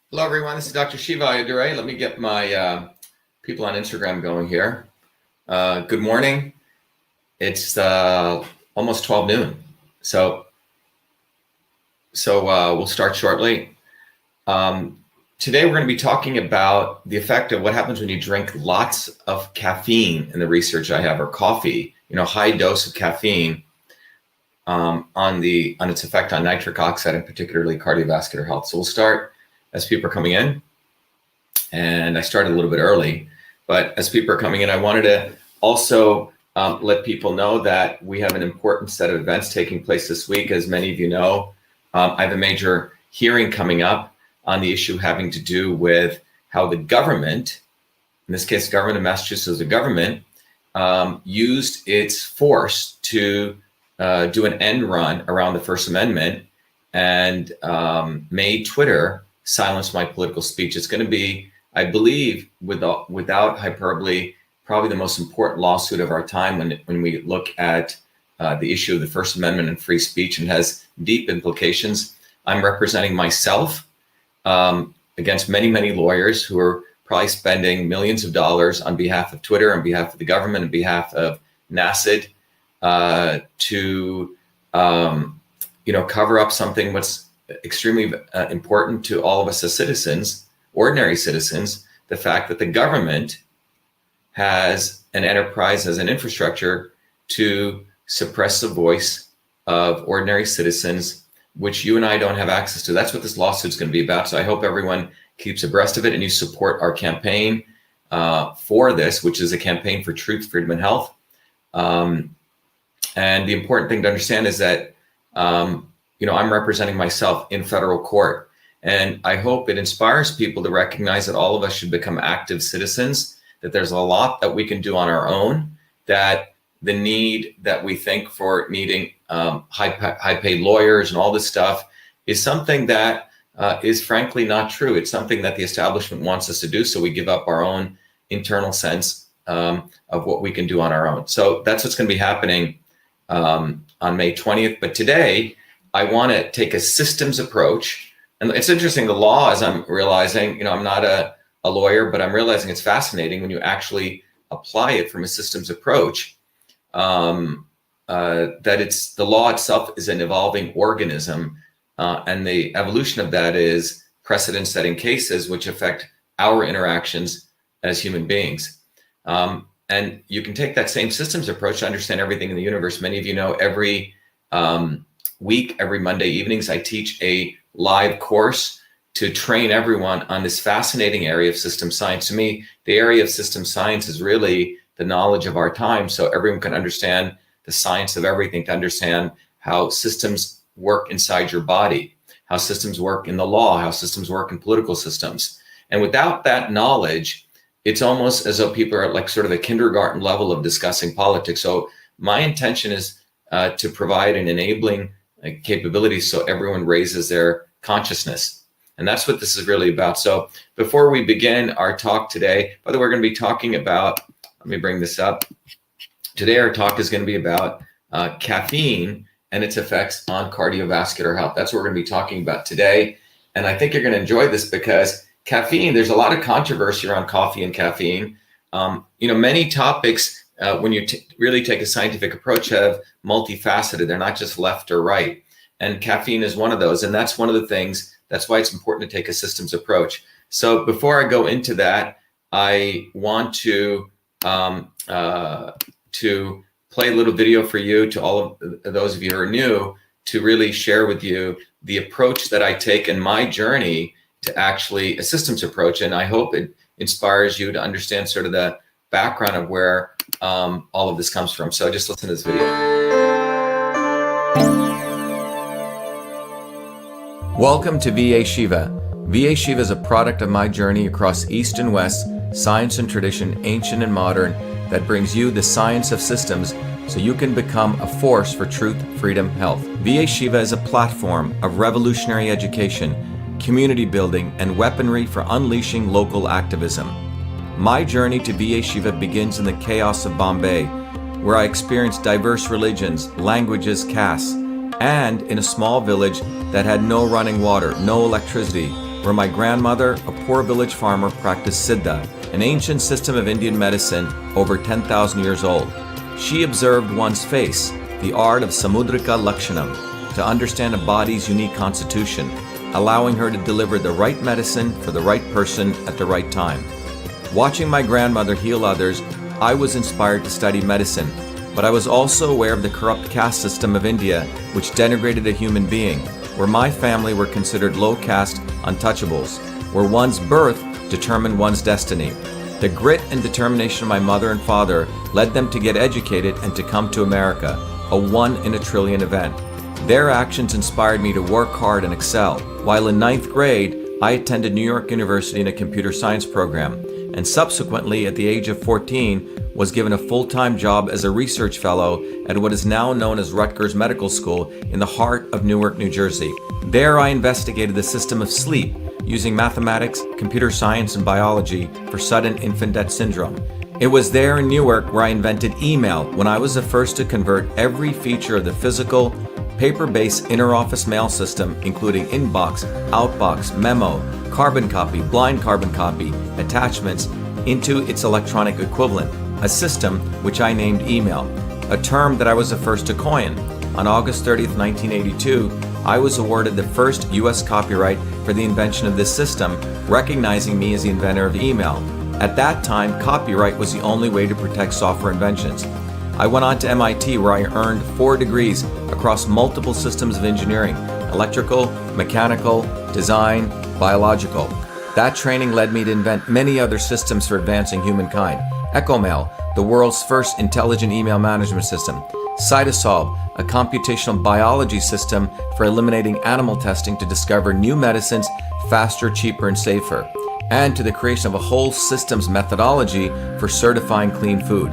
Hello, everyone. This is Dr. Shiva. Let me get my people on Instagram going here. Good morning. It's almost 12 noon. So we'll start shortly. Today, we're going to be talking about the effect of what happens when you drink lots of caffeine in the research I have, or coffee, high dose of caffeine on its effect on nitric oxide and particularly cardiovascular health. So we'll start as people are coming in, and I started a little bit early, but as people are coming in, I wanted to also let people know that we have an important set of events taking place this week. As many of you know, I have a major hearing coming up on the issue having to do with how the government, in this case, the government of Massachusetts, the government used its force to do an end run around the First Amendment and made Twitter silence my political speech. It's going to be, I believe, without hyperbole, probably the most important lawsuit of our time when we look at the issue of the First Amendment and free speech, and has deep implications. I'm representing myself against many, many lawyers who are probably spending millions of dollars on behalf of Twitter, on behalf of the government, on behalf of NACID to cover up something what's extremely important to all of us as citizens, ordinary citizens, the fact that the government has an enterprise, has an infrastructure to suppress the voice of ordinary citizens, which you and I don't have access to. That's what this lawsuit is going to be about. So I hope everyone keeps abreast of it and you support our campaign for this, which is a campaign for truth, freedom, and health. And the important thing to understand is that I'm representing myself in federal court, and I hope it inspires people to recognize that all of us should become active citizens, that there's a lot that we can do on our own, that the need that we think for needing high paid lawyers and all this stuff is something that is frankly not true. It's something that the establishment wants us to do, so we give up our own internal sense of what we can do on our own. So that's what's going to be happening on May 20th. But today, I want to take a systems approach. And it's interesting, the law, as I'm realizing, I'm not a lawyer, but I'm realizing it's fascinating when you actually apply it from a systems approach, that the law itself is an evolving organism. And the evolution of that is precedent-setting cases which affect our interactions as human beings. And you can take that same systems approach to understand everything in the universe. Many of you know every week, every Monday evenings, I teach a live course to train everyone on this fascinating area of system science. To me, the area of system science is really the knowledge of our time, so everyone can understand the science of everything, to understand how systems work inside your body, how systems work in the law, how systems work in political systems. And without that knowledge, it's almost as though people are at like sort of a kindergarten level of discussing politics. So my intention is to provide an enabling capability so everyone raises their consciousness. And that's what this is really about. So before we begin our talk today, by the way, we're going to be talking about, let me bring this up. Today, our talk is going to be about caffeine and its effects on cardiovascular health. That's what we're going to be talking about today. And I think you're going to enjoy this because caffeine, there's a lot of controversy around coffee and caffeine. Many topics, when you really take a scientific approach, have multifaceted. They're not just left or right. And caffeine is one of those. And that's one of the things, that's why it's important to take a systems approach. So before I go into that, I want to play a little video for you, to all of those of you who are new, to really share with you the approach that I take in my journey to actually a systems approach. And I hope it inspires you to understand sort of the background of where all of this comes from. So just listen to this video. Welcome to VA Shiva. VA Shiva is a product of my journey across East and West, science and tradition, ancient and modern, that brings you the science of systems so you can become a force for truth, freedom, health. VA Shiva is a platform of revolutionary education, community building, and weaponry for unleashing local activism. My journey to VA Shiva begins in the chaos of Bombay, where I experienced diverse religions, languages, castes, and in a small village that had no running water, no electricity, where my grandmother, a poor village farmer, practiced Siddha, an ancient system of Indian medicine over 10,000 years old. She observed one's face, the art of Samudrika Lakshanam, to understand a body's unique constitution, allowing her to deliver the right medicine for the right person at the right time. Watching my grandmother heal others, I was inspired to study medicine, but I was also aware of the corrupt caste system of India, which denigrated a human being, where my family were considered low-caste untouchables, where one's birth determined one's destiny. The grit and determination of my mother and father led them to get educated and to come to America, a 1 in a trillion event. Their actions inspired me to work hard and excel. While in 9th grade, I attended New York University in a computer science program, and subsequently, at the age of 14, was given a full-time job as a research fellow at what is now known as Rutgers Medical School in the heart of Newark, New Jersey. There I investigated the system of sleep using mathematics, computer science, and biology for sudden infant death syndrome. It was there in Newark where I invented email, when I was the first to convert every feature of the physical, paper-based inter-office mail system, including inbox, outbox, memo, carbon copy, blind carbon copy, attachments, into its electronic equivalent, a system which I named email, a term that I was the first to coin. On August 30th, 1982, I was awarded the first U.S. copyright for the invention of this system, recognizing me as the inventor of email. At that time, copyright was the only way to protect software inventions. I went on to MIT, where I earned 4 degrees across multiple systems of engineering: electrical, mechanical, design, biological. That training led me to invent many other systems for advancing humankind. EchoMail, the world's first intelligent email management system. Cytosolve, a computational biology system for eliminating animal testing to discover new medicines faster, cheaper, and safer. And to the creation of a whole systems methodology for certifying clean food.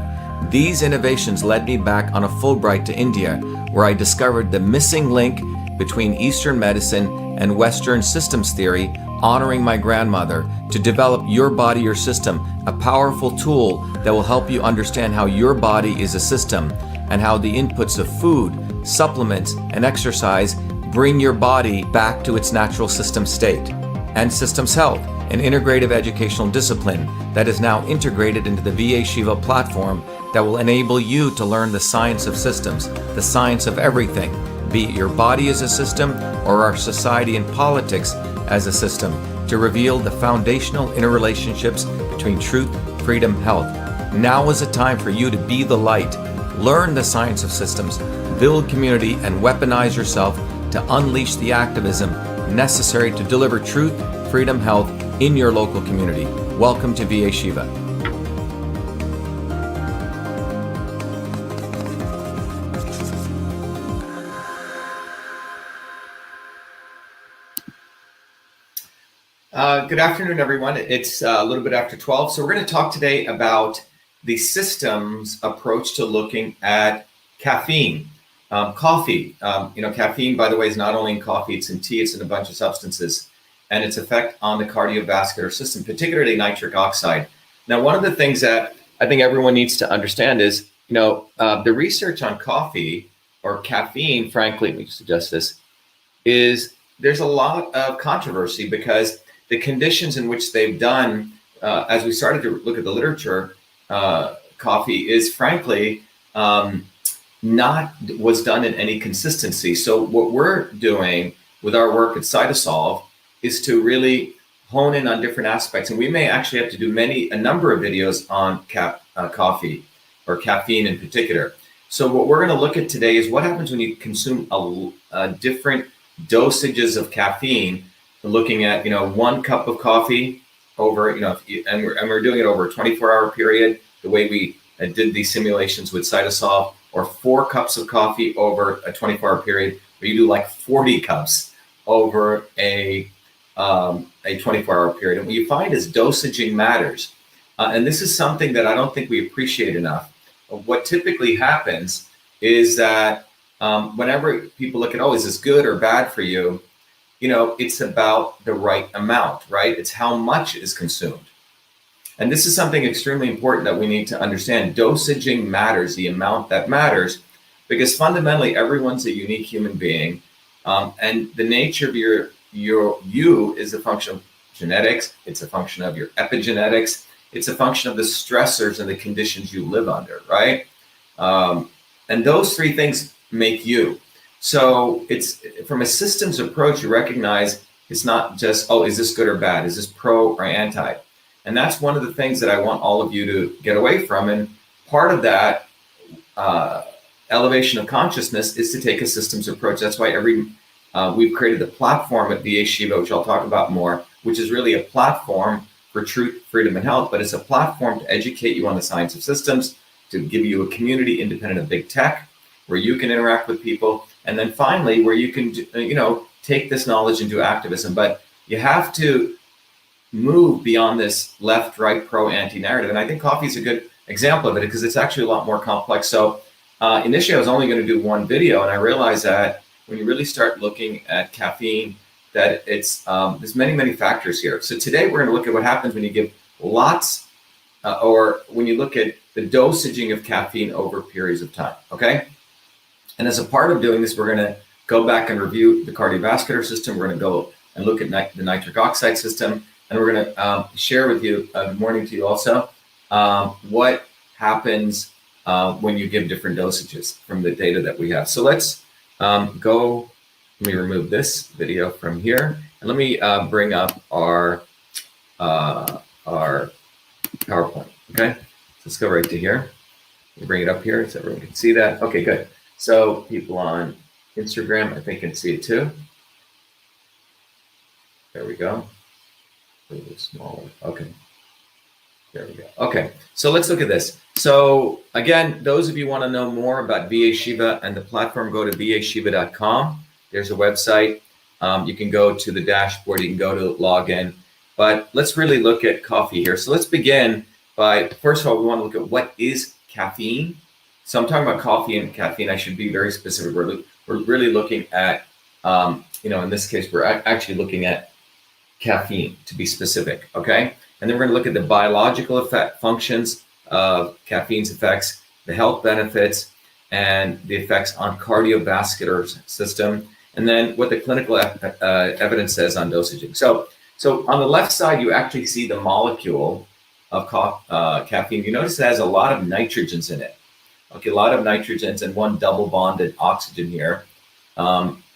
These innovations led me back on a Fulbright to India, where I discovered the missing link between Eastern medicine and Western systems theory, honoring my grandmother, to develop Your Body, Your System, a powerful tool that will help you understand how your body is a system and how the inputs of food, supplements, and exercise bring your body back to its natural system state. And Systems Health, an integrative educational discipline that is now integrated into the VA Shiva platform that will enable you to learn the science of systems, the science of everything, be it your body as a system or our society and politics as a system, to reveal the foundational interrelationships between truth, freedom, health. Now is a time for you to be the light, learn the science of systems, build community, and weaponize yourself to unleash the activism necessary to deliver truth, freedom, health in your local community. Welcome to VA Shiva. Good afternoon, everyone. It's a little bit after 12. So we're going to talk today about the systems approach to looking at caffeine. Coffee. Caffeine, by the way, is not only in coffee, it's in tea, it's in a bunch of substances, and its effect on the cardiovascular system, particularly nitric oxide. Now, one of the things that I think everyone needs to understand is, the research on coffee or caffeine, frankly, let me just adjust this, is there's a lot of controversy because the conditions in which they've done, as we started to look at the literature, coffee is frankly was done in any consistency. So what we're doing with our work at Cytosolve is to really hone in on different aspects. And we may actually have to do a number of videos on coffee or caffeine in particular. So what we're going to look at today is what happens when you consume different dosages of caffeine, looking at, 1 cup of coffee over, and we're doing it over a 24-hour period, the way we did these simulations with Cytosolve, or 4 cups of coffee over a 24-hour period, where you do like 40 cups over a 24-hour period. And what you find is dosaging matters. And this is something that I don't think we appreciate enough. What typically happens is that whenever people look at, is this good or bad for you? It's about the right amount, right? It's how much is consumed. And this is something extremely important that we need to understand. Dosaging matters, the amount that matters, because fundamentally everyone's a unique human being. And the nature of you is a function of genetics. It's a function of your epigenetics. It's a function of the stressors and the conditions you live under, right? And those three things make you. So it's from a systems approach, you recognize it's not just, oh, is this good or bad? Is this pro or anti? And that's one of the things that I want all of you to get away from. And part of that elevation of consciousness is to take a systems approach. That's why we've created the platform at VA Shiva, which I'll talk about more, which is really a platform for truth, freedom, and health. But it's a platform to educate you on the science of systems, to give you a community independent of big tech, where you can interact with people. And then finally, where you can, take this knowledge into activism. But you have to move beyond this left, right, pro, anti narrative. And I think coffee is a good example of it because it's actually a lot more complex. So initially I was only going to do one video, and I realized that when you really start looking at caffeine, that it's there's many factors here. So today we're going to look at what happens when you give lots or when you look at the dosaging of caffeine over periods of time, okay? And as a part of doing this, we're going to go back and review the cardiovascular system. We're going to go and look at the nitric oxide system. And we're going to share with you, good morning to you also, what happens when you give different dosages from the data that we have. So let's let me remove this video from here. And let me bring up our PowerPoint, okay? So let's go right to here. We'll bring it up here so everyone can see that. Okay, good. So people on Instagram, I think, can see it too. There we go. A little smaller. Okay. There we go. Okay. So let's look at this. So again, those of you want to know more about VA Shiva and the platform, go to vashiva.com. There's a website. You can go to the dashboard. You can go to login. But let's really look at coffee here. So let's begin by, first of all, we want to look at what is caffeine. So I'm talking about coffee and caffeine. I should be very specific. We're really looking at, in this case, we're actually looking at caffeine to be specific, okay? And then we're going to look at the biological functions of caffeine's effects, the health benefits, and the effects on cardiovascular system, and then what the clinical evidence says on dosaging. So on the left side, you actually see the molecule of caffeine. You notice it has a lot of nitrogens in it. Okay, a lot of nitrogens and one double bonded oxygen here.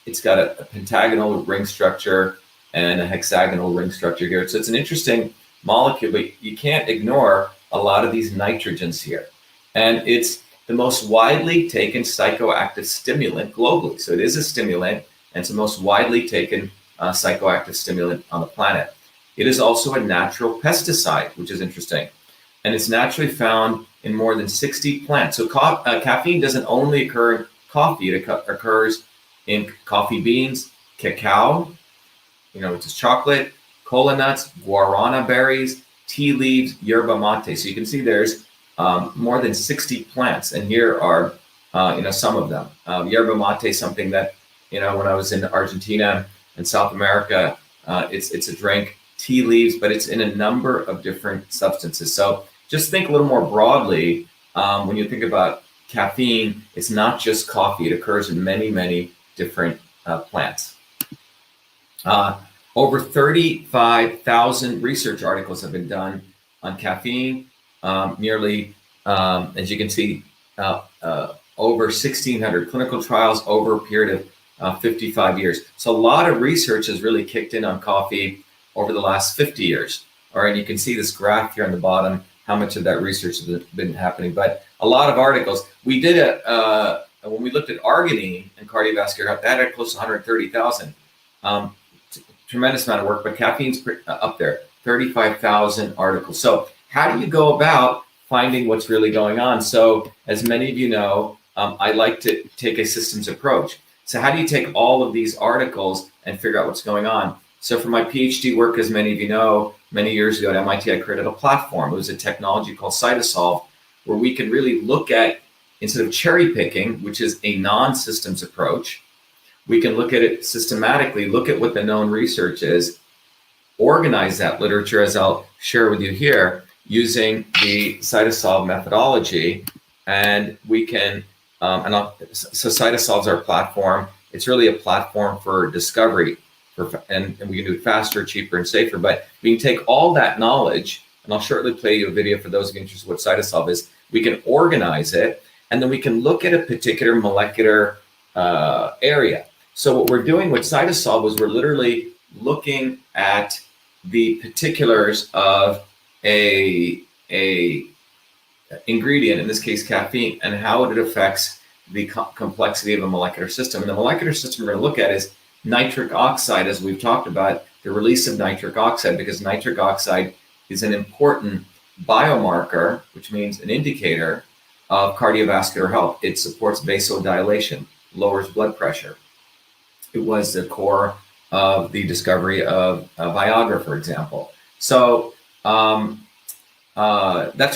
It's got a pentagonal ring structure and a hexagonal ring structure here. So it's an interesting molecule, but you can't ignore a lot of these nitrogens here. And it's the most widely taken psychoactive stimulant globally. So it is a stimulant, and it's the most widely taken psychoactive stimulant on the planet. It is also a natural pesticide, which is interesting. And it's naturally found in more than 60 plants. So caffeine doesn't only occur in coffee, it occurs in coffee beans, cacao, which is chocolate, cola nuts, guarana berries, tea leaves, yerba mate. So you can see there's more than 60 plants, and here are some of them. Yerba mate, something that when I was in Argentina and South America, it's a drink. Tea leaves, but it's in a number of different substances. So just think a little more broadly when you think about caffeine. It's not just coffee; it occurs in many different plants. Over 35,000 research articles have been done on caffeine. Nearly, as you can see, over 1,600 clinical trials over a period of 55 years. So a lot of research has really kicked in on coffee over the last 50 years. All right, you can see this graph here on the bottom, how much of that research has been happening. But a lot of articles. We did when we looked at arginine and cardiovascular, that had close to 130,000. Tremendous amount of work, but caffeine's up there, 35,000 articles. So how do you go about finding what's really going on? So as many of you know, I like to take a systems approach. So how do you take all of these articles and figure out what's going on? So for my PhD work, as many of you know, many years ago at MIT, I created a platform. It was a technology called Cytosolve, where we could really look at, instead of cherry picking, which is a non-systems approach, we can look at it systematically, look at what the known research is, organize that literature, as I'll share with you here, using the Cytosolve methodology. And we can, so Cytosolve is our platform. It's really a platform for discovery, and we can do it faster, cheaper, and safer. But we can take all that knowledge, and I'll shortly play you a video for those of you interested in what CytoSolve is. We can organize it, and then we can look at a particular molecular area. So what we're doing with CytoSolve is we're literally looking at the particulars of a ingredient, in this case caffeine, and how it affects the complexity of a molecular system. And the molecular system we're going to look at is nitric oxide, as we've talked about, the release of nitric oxide, because nitric oxide is an important biomarker, which means an indicator of cardiovascular health. It supports vasodilation, lowers blood pressure. It was the core of the discovery of Viagra, for example. So that's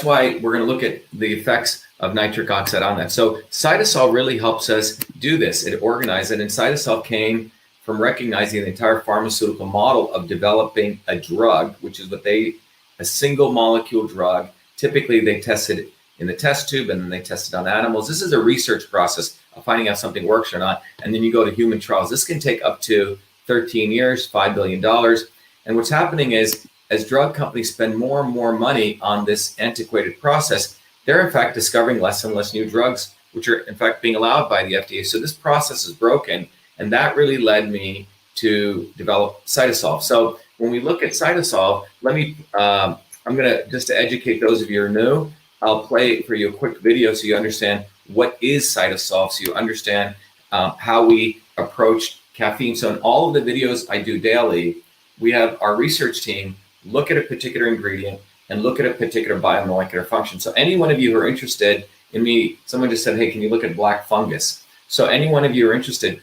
why we're going to look at the effects of nitric oxide on that. So CytoSolve really helps us do this. It organized it, and CytoSolve came from recognizing the entire pharmaceutical model of developing a drug, which is a single molecule drug. Typically, they test it in the test tube, and then they test it on animals. This is a research process of finding out something works or not, and then you go to human trials. This can take up to 13 years, $5 billion. And what's happening is, as drug companies spend more and more money on this antiquated process, they're in fact discovering less and less new drugs, which are in fact being allowed by the FDA. So this process is broken, and that really led me to develop CytoSolve. So when we look at CytoSolve, I'm gonna, just to educate those of you who are new, I'll play for you a quick video so you understand what is CytoSolve, so you understand how we approach caffeine. So in all of the videos I do daily, we have our research team look at a particular ingredient and look at a particular biomolecular function. So any one of you who are interested in me, someone just said, hey, can you look at black fungus? So any one of you who are interested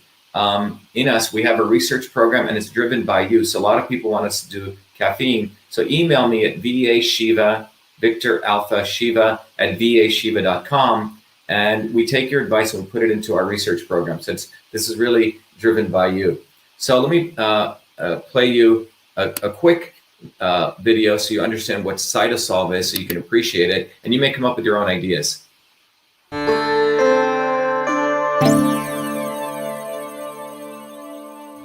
in us, we have a research program, and it's driven by you. So a lot of people want us to do caffeine. So email me at VA Shiva, Victor Alpha Shiva at VAShiva.com, and we take your advice and we put it into our research program. So this is really driven by you. So let me play you a quick video so you understand what CytoSolve is, so you can appreciate it, and you may come up with your own ideas.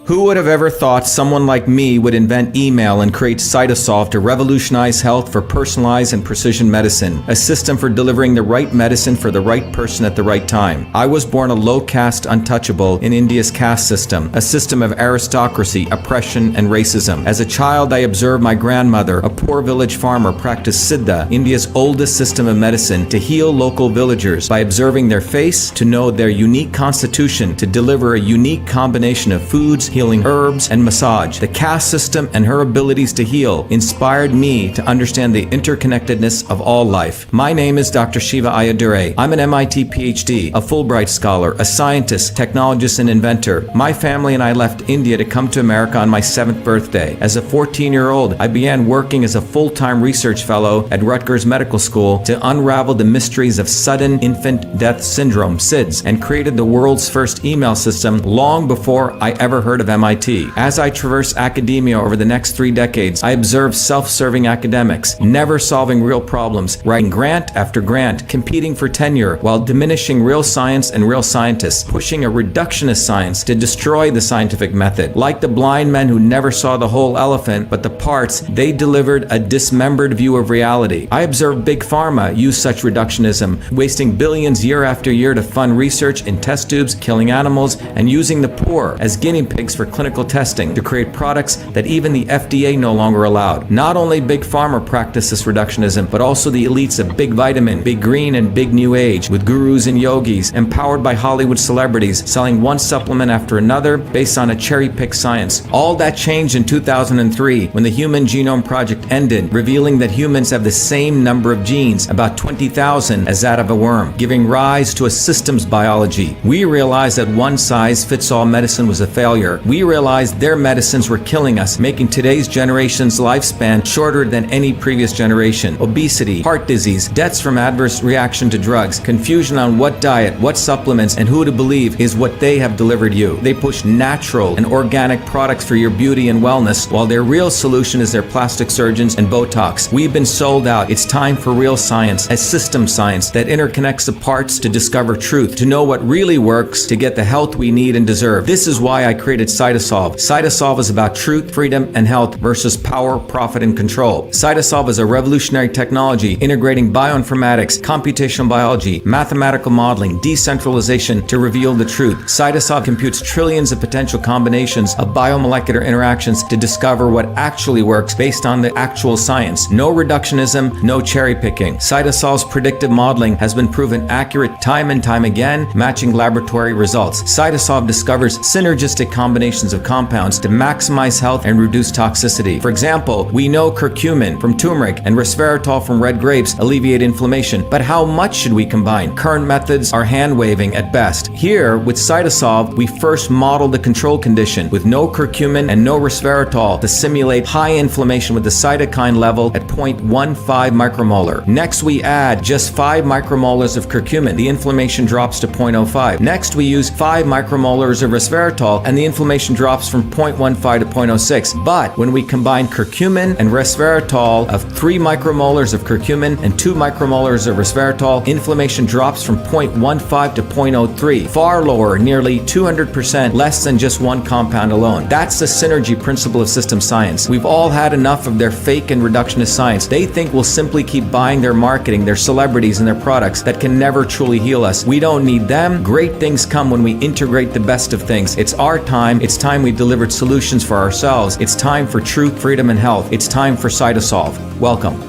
Who would have ever thought someone like me would invent email and create CytoSolve to revolutionize health for personalized and precision medicine, a system for delivering the right medicine for the right person at the right time? I was born a low-caste untouchable in India's caste system, a system of aristocracy, oppression, and racism. As a child, I observed my grandmother, a poor village farmer, practice Siddha, India's oldest system of medicine, to heal local villagers by observing their face, to know their unique constitution, to deliver a unique combination of foods, healing herbs, and massage. The caste system and her abilities to heal inspired me to understand the interconnectedness of all life. My name is Dr. Shiva Ayyadurai. I'm an MIT PhD, a Fulbright scholar, a scientist, technologist, and inventor. My family and I left India to come to America on my 7th birthday. As a 14-year-old, I began working as a full-time research fellow at Rutgers Medical School to unravel the mysteries of sudden infant death syndrome, SIDS, and created the world's first email system long before I ever heard of MIT. As I traverse academia over the next 3 decades, I observed self-serving academics, never solving real problems, writing grant after grant, competing for tenure, while diminishing real science and real scientists, pushing a reductionist science to destroy the scientific method. Like the blind men who never saw the whole elephant, but the parts, they delivered a dismembered view of reality. I observed Big Pharma use such reductionism, wasting billions year after year to fund research in test tubes, killing animals, and using the poor as guinea pigs for clinical testing to create products that even the FDA no longer allowed. Not only Big Pharma practiced this reductionism, but also the elites of Big Vitamin, Big Green, and Big New Age, with gurus and yogis, empowered by Hollywood celebrities, selling one supplement after another based on a cherry-picked science. All that changed in 2003 when the Human Genome Project ended, revealing that humans have the same number of genes, about 20,000, as that of a worm, giving rise to a systems biology. We realized that one-size-fits-all medicine was a failure. We realized their medicines were killing us, making today's generation's lifespan shorter than any previous generation. Obesity, heart disease, deaths from adverse reaction to drugs, confusion on what diet, what supplements, and who to believe is what they have delivered you. They push natural and organic products for your beauty and wellness, while their real solution is their plastic surgeons and Botox. We've been sold out. It's time for real science, a system science that interconnects the parts to discover truth, to know what really works, to get the health we need and deserve. This is why I created Cytosolve. Cytosolve is about truth, freedom, and health versus power, profit, and control. Cytosolve is a revolutionary technology integrating bioinformatics, computational biology, mathematical modeling, decentralization to reveal the truth. Cytosolve computes trillions of potential combinations of biomolecular interactions to discover what actually works based on the actual science. No reductionism, no cherry picking. Cytosolve's predictive modeling has been proven accurate time and time again, matching laboratory results. Cytosolve discovers synergistic combinations of compounds to maximize health and reduce toxicity. For example, we know curcumin from turmeric and resveratrol from red grapes alleviate inflammation, but how much should we combine? Current methods are hand-waving at best. Here, with Cytosolve, we first model the control condition with no curcumin and no resveratrol to simulate high inflammation with the cytokine level at 0.15 micromolar. Next, we add just 5 micromolars of curcumin. The inflammation drops to 0.05. Next, we use 5 micromolars of resveratrol and the inflammation drops from 0.15 to 0.06. But when we combine curcumin and resveratrol of 3 micromolars of curcumin and 2 micromolars of resveratrol, inflammation drops from 0.15 to 0.03, far lower, nearly 200% less than just one compound alone. That's the synergy principle of system science. We've all had enough of their fake and reductionist science. They think we'll simply keep buying their marketing, their celebrities, and their products that can never truly heal us. We don't need them. Great things come when we integrate the best of things. It's our time. It's time we delivered solutions for ourselves. It's time for truth, freedom, and health. It's time for Cytosolve. Welcome.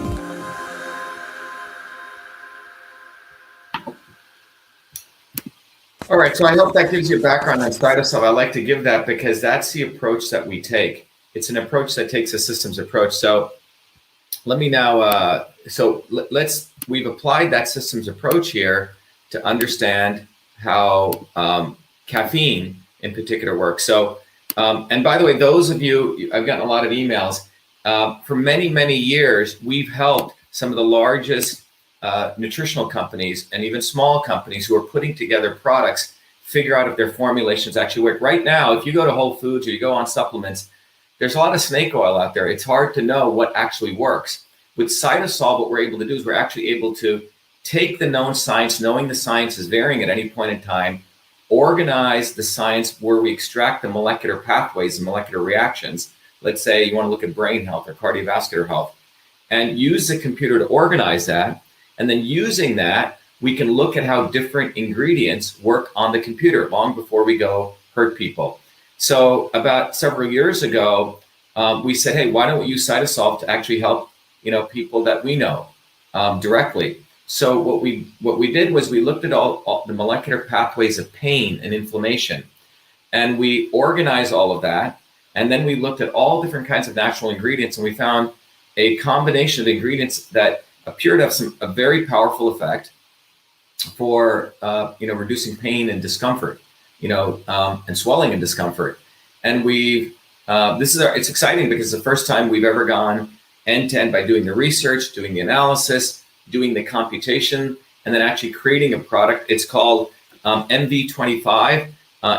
All right, so I hope that gives you a background on Cytosolve. I like to give that because that's the approach that we take. It's an approach that takes a systems approach. So let me now, we've applied that systems approach here to understand how caffeine in particular works. So, and by the way, those of you, I've gotten a lot of emails. For many, many years, we've helped some of the largest nutritional companies and even small companies who are putting together products figure out if their formulations actually work. Right now, if you go to Whole Foods or you go on supplements, there's a lot of snake oil out there. It's hard to know what actually works. With Cytosolve, what we're able to do is we're actually able to take the known science, knowing the science is varying at any point in time, organize the science where we extract the molecular pathways and molecular reactions. Let's say you want to look at brain health or cardiovascular health, and use the computer to organize that. And then using that, we can look at how different ingredients work on the computer long before we go hurt people. So about several years ago, we said, hey, why don't we use Cytosolve to actually help people that we know directly. So what we did was we looked at all the molecular pathways of pain and inflammation, and we organized all of that. And then we looked at all different kinds of natural ingredients, and we found a combination of ingredients that appeared to have a very powerful effect for reducing pain and discomfort, and swelling and discomfort. And it's exciting because it's the first time we've ever gone end to end by doing the research, doing the analysis, doing the computation, and then actually creating a product. It's called MV25.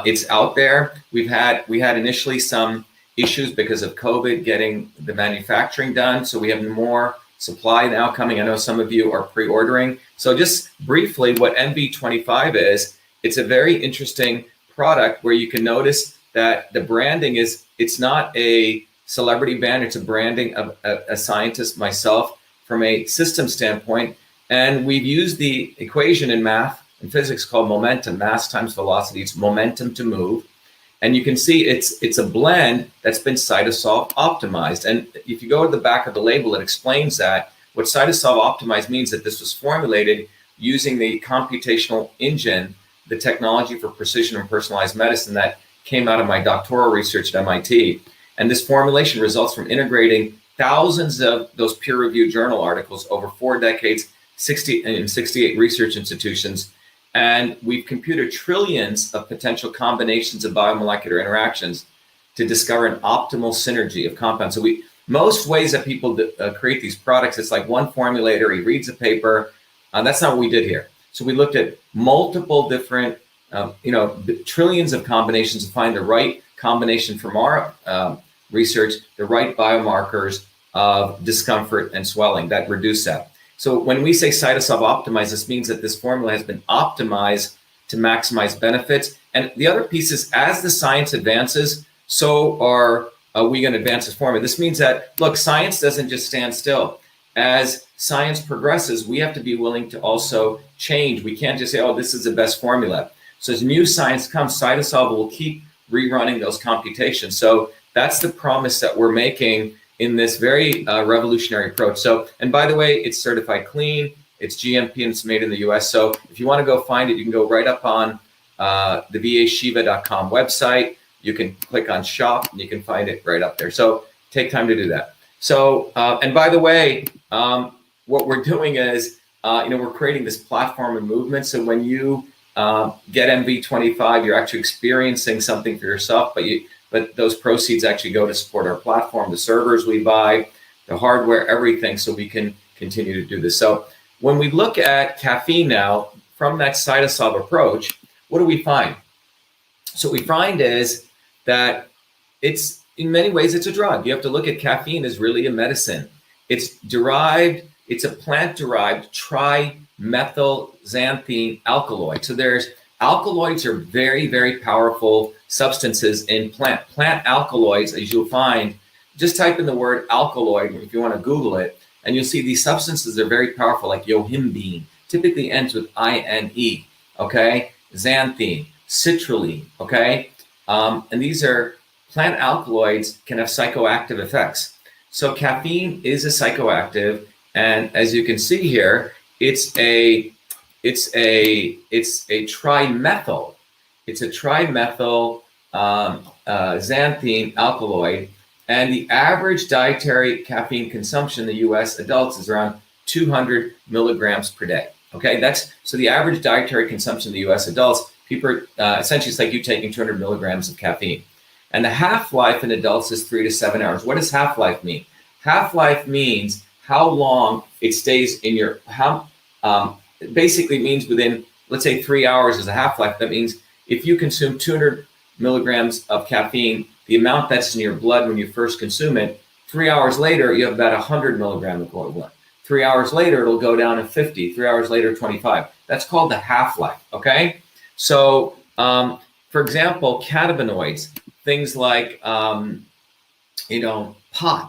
It's out there. We had initially some issues because of COVID getting the manufacturing done. So we have more supply now coming. I know some of you are pre-ordering. So just briefly, what MV25 is, it's a very interesting product where you can notice that the branding it's not a celebrity brand, it's a branding of a scientist, myself, from a system standpoint. And we've used the equation in math and physics called momentum, mass times velocity. It's momentum to move. And you can see it's a blend that's been Cytosolve optimized. And if you go to the back of the label, it explains that what Cytosolve optimized means that this was formulated using the computational engine, the technology for precision and personalized medicine that came out of my doctoral research at MIT. And this formulation results from integrating thousands of those peer-reviewed journal articles over 4 decades, 68 research institutions. And we've computed trillions of potential combinations of biomolecular interactions to discover an optimal synergy of compounds. So most ways that people create these products, it's like one formulator, he reads a paper. That's not what we did here. So we looked at multiple different, trillions of combinations to find the right combination from our research, the right biomarkers of discomfort and swelling that reduce that. So when we say Cytosolve optimized, this means that this formula has been optimized to maximize benefits. And the other piece is, as the science advances, so are we going to advance this format. This means that, look, science doesn't just stand still. As science progresses, we have to be willing to also change. We can't just say, oh, this is the best formula. So as new science comes, CytoSolve will keep rerunning those computations. So that's the promise that we're making in this very revolutionary approach. So, and by the way, it's certified clean, it's GMP, and it's made in the US. So if you want to go find it, you can go right up on the VAShiva.com website. You can click on shop and you can find it right up there. So take time to do that. So, and by the way, what we're doing is, we're creating this platform and movement. So when you get MV25, you're actually experiencing something for yourself, but those proceeds actually go to support our platform, the servers we buy, the hardware, everything, so we can continue to do this. So when we look at caffeine now, from that CytoSolve approach, what do we find? So what we find is that it's, in many ways, it's a drug. You have to look at caffeine as really a medicine. It's a plant-derived trimethylxanthine alkaloid. So alkaloids are very, very powerful substances in plant alkaloids, as you'll find. Just type in the word alkaloid if you want to Google it, and you'll see these substances are very powerful, like yohimbine, typically ends with INE, okay? Xanthine, citrulline, okay? And these are plant alkaloids, can have psychoactive effects. So caffeine is a psychoactive, and as you can see here, it's a trimethyl. It's a trimethyl xanthine alkaloid, and the average dietary caffeine consumption in the U.S. adults is around 200 milligrams per day. Okay, so the average dietary consumption in the U.S. adults, people essentially, it's like you taking 200 milligrams of caffeine. And the half-life in adults is 3 to 7 hours. What does half-life mean? Half-life means how long it stays in your, it basically means within, let's say 3 hours is a half-life. That means if you consume 200 milligrams of caffeine, the amount that's in your blood when you first consume it, 3 hours later, you have about 100 milligram equivalent. 3 hours later, it'll go down to 50. 3 hours later, 25. That's called the half-life, okay? So, for example, cannabinoids, things like, pot,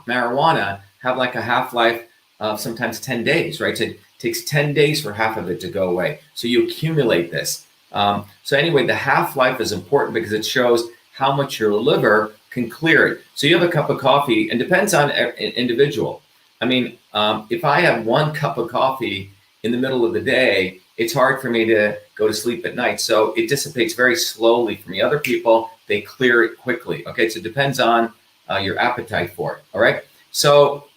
marijuana, have like a half-life of sometimes 10 days, right? So it takes 10 days for half of it to go away. So you accumulate this. So anyway, the half-life is important because it shows how much your liver can clear it. So you have a cup of coffee, and depends on individual. I mean, if I have 1 cup of coffee in the middle of the day, it's hard for me to go to sleep at night. So it dissipates very slowly for me. Other people, they clear it quickly. Okay, so it depends on your appetite for it. All right. So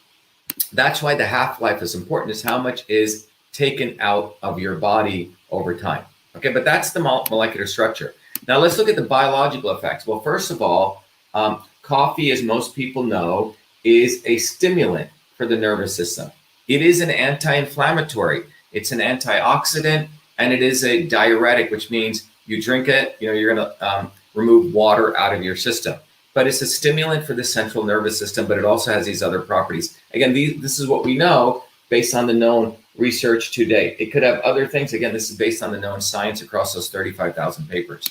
that's why the half-life is important, is how much is taken out of your body over time. Okay, but that's the molecular structure. Now let's look at the biological effects. Well, first of all, coffee, as most people know, is a stimulant for the nervous system. It is an anti-inflammatory. It's an antioxidant, and it is a diuretic, which means you drink it, you're going to remove water out of your system. But it's a stimulant for the central nervous system, but it also has these other properties. Again, this is what we know based on the known research to date. It could have other things. Again, this is based on the known science across those 35,000 papers.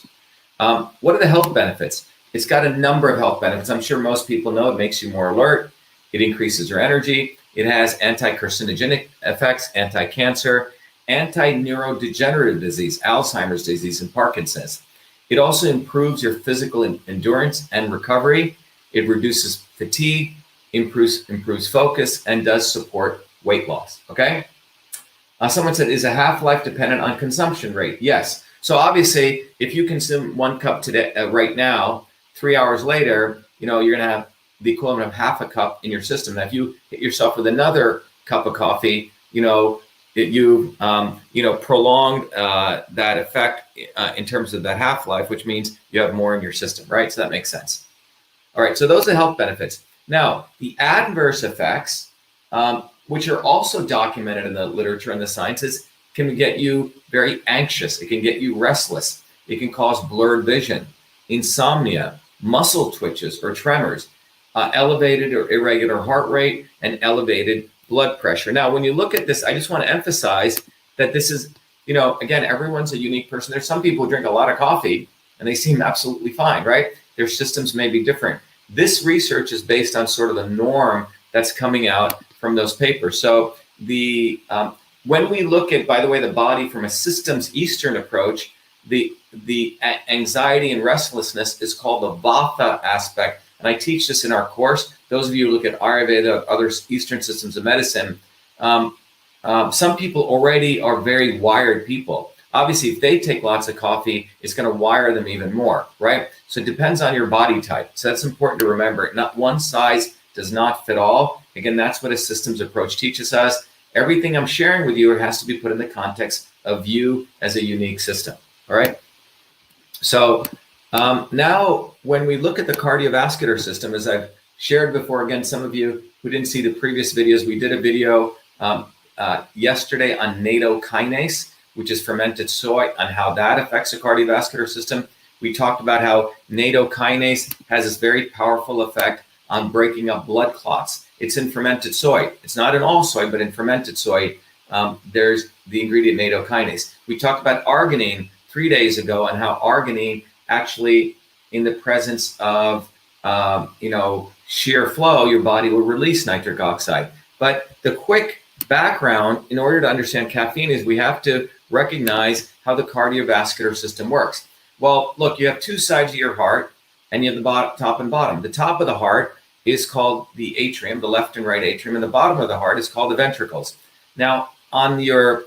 What are the health benefits? It's got a number of health benefits. I'm sure most people know it makes you more alert. It increases your energy. It has anti-carcinogenic effects, anti-cancer, anti-neurodegenerative disease, Alzheimer's disease, and Parkinson's. It also improves your physical endurance and recovery. It reduces fatigue, improves focus, and does support weight loss, okay? Someone said, is a half-life dependent on consumption rate? Yes. So obviously, if you consume 1 cup today, right now, 3 hours later, you're going to have the equivalent of half a cup in your system. Now, if you hit yourself with another cup of coffee, you prolonged that effect in terms of that half-life, which means you have more in your system, right? So that makes sense. All right, so those are health benefits. Now, the adverse effects, which are also documented in the literature and the sciences, can get you very anxious. It can get you restless. It can cause blurred vision, insomnia, muscle twitches or tremors, elevated or irregular heart rate, and elevated blood pressure. Now, when you look at this, I just want to emphasize that this is, again, everyone's a unique person. There's some people who drink a lot of coffee and they seem absolutely fine, right? Their systems may be different. This research is based on sort of the norm that's coming out from those papers. So when we look at, by the way, the body from a systems Eastern approach, the anxiety and restlessness is called the Vata aspect. And I teach this in our course. Those of you who look at Ayurveda, other Eastern systems of medicine, some people already are very wired people. Obviously, if they take lots of coffee, it's going to wire them even more, right? So it depends on your body type. So that's important to remember. Not one size does not fit all. Again, that's what a systems approach teaches us. Everything I'm sharing with you has to be put in the context of you as a unique system, all right? So now when we look at the cardiovascular system, as I've shared before, again, some of you who didn't see the previous videos, we did a video yesterday on nattokinase, which is fermented soy, on how that affects the cardiovascular system. We talked about how nattokinase has this very powerful effect on breaking up blood clots. It's in fermented soy. It's not in all soy, but in fermented soy, there's the ingredient nattokinase. We talked about arginine 3 days ago and how arginine actually, in the presence of shear flow, your body will release nitric oxide. But the quick background in order to understand caffeine is we have to recognize how the cardiovascular system works. Well, look, you have two sides of your heart and you have the top and bottom. The top of the heart is called the atrium, the left and right atrium, and the bottom of the heart is called the ventricles. Now, on your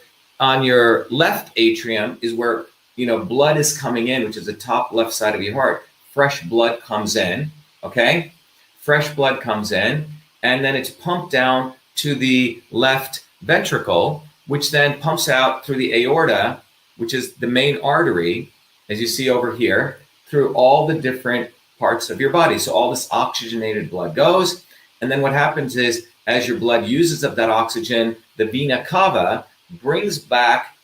left atrium is where blood is coming in, which is the top left side of your heart. Fresh blood comes in, okay? Fresh blood comes in, and then it's pumped down to the left ventricle, which then pumps out through the aorta, which is the main artery, as you see over here, through all the different parts of your body. So all this oxygenated blood goes, and then what happens is, as your blood uses up that oxygen, the vena cava brings back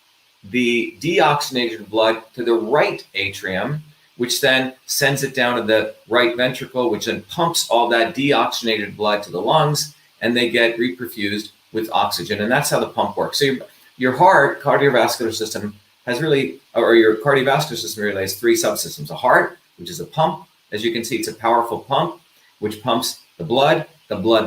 the deoxygenated blood to the right atrium, which then sends it down to the right ventricle, which then pumps all that deoxygenated blood to the lungs, and they get reperfused with oxygen. And that's how the pump works. So your heart, cardiovascular system, has really, or your cardiovascular system really has three subsystems. A heart, which is a pump. As you can see, it's a powerful pump, which pumps the blood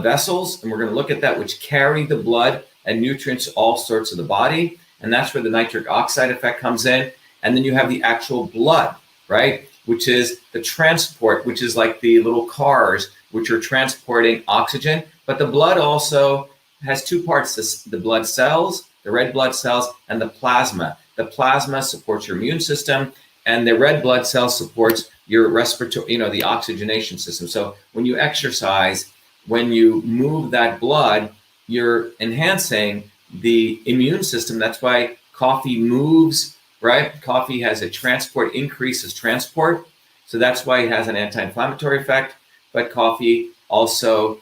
vessels, and we're going to look at that, which carry the blood and nutrients to all sorts of the body. And that's where the nitric oxide effect comes in. And then you have the actual blood, right? Which is the transport, which is like the little cars, which are transporting oxygen. But the blood also has two parts, the blood cells, the red blood cells, and the plasma. The plasma supports your immune system, and the red blood cell supports your respiratory, the oxygenation system. So when you exercise, when you move that blood, you're enhancing the immune system. That's why coffee moves, right? Coffee has a transport, increases transport. So that's why it has an anti-inflammatory effect. But coffee also,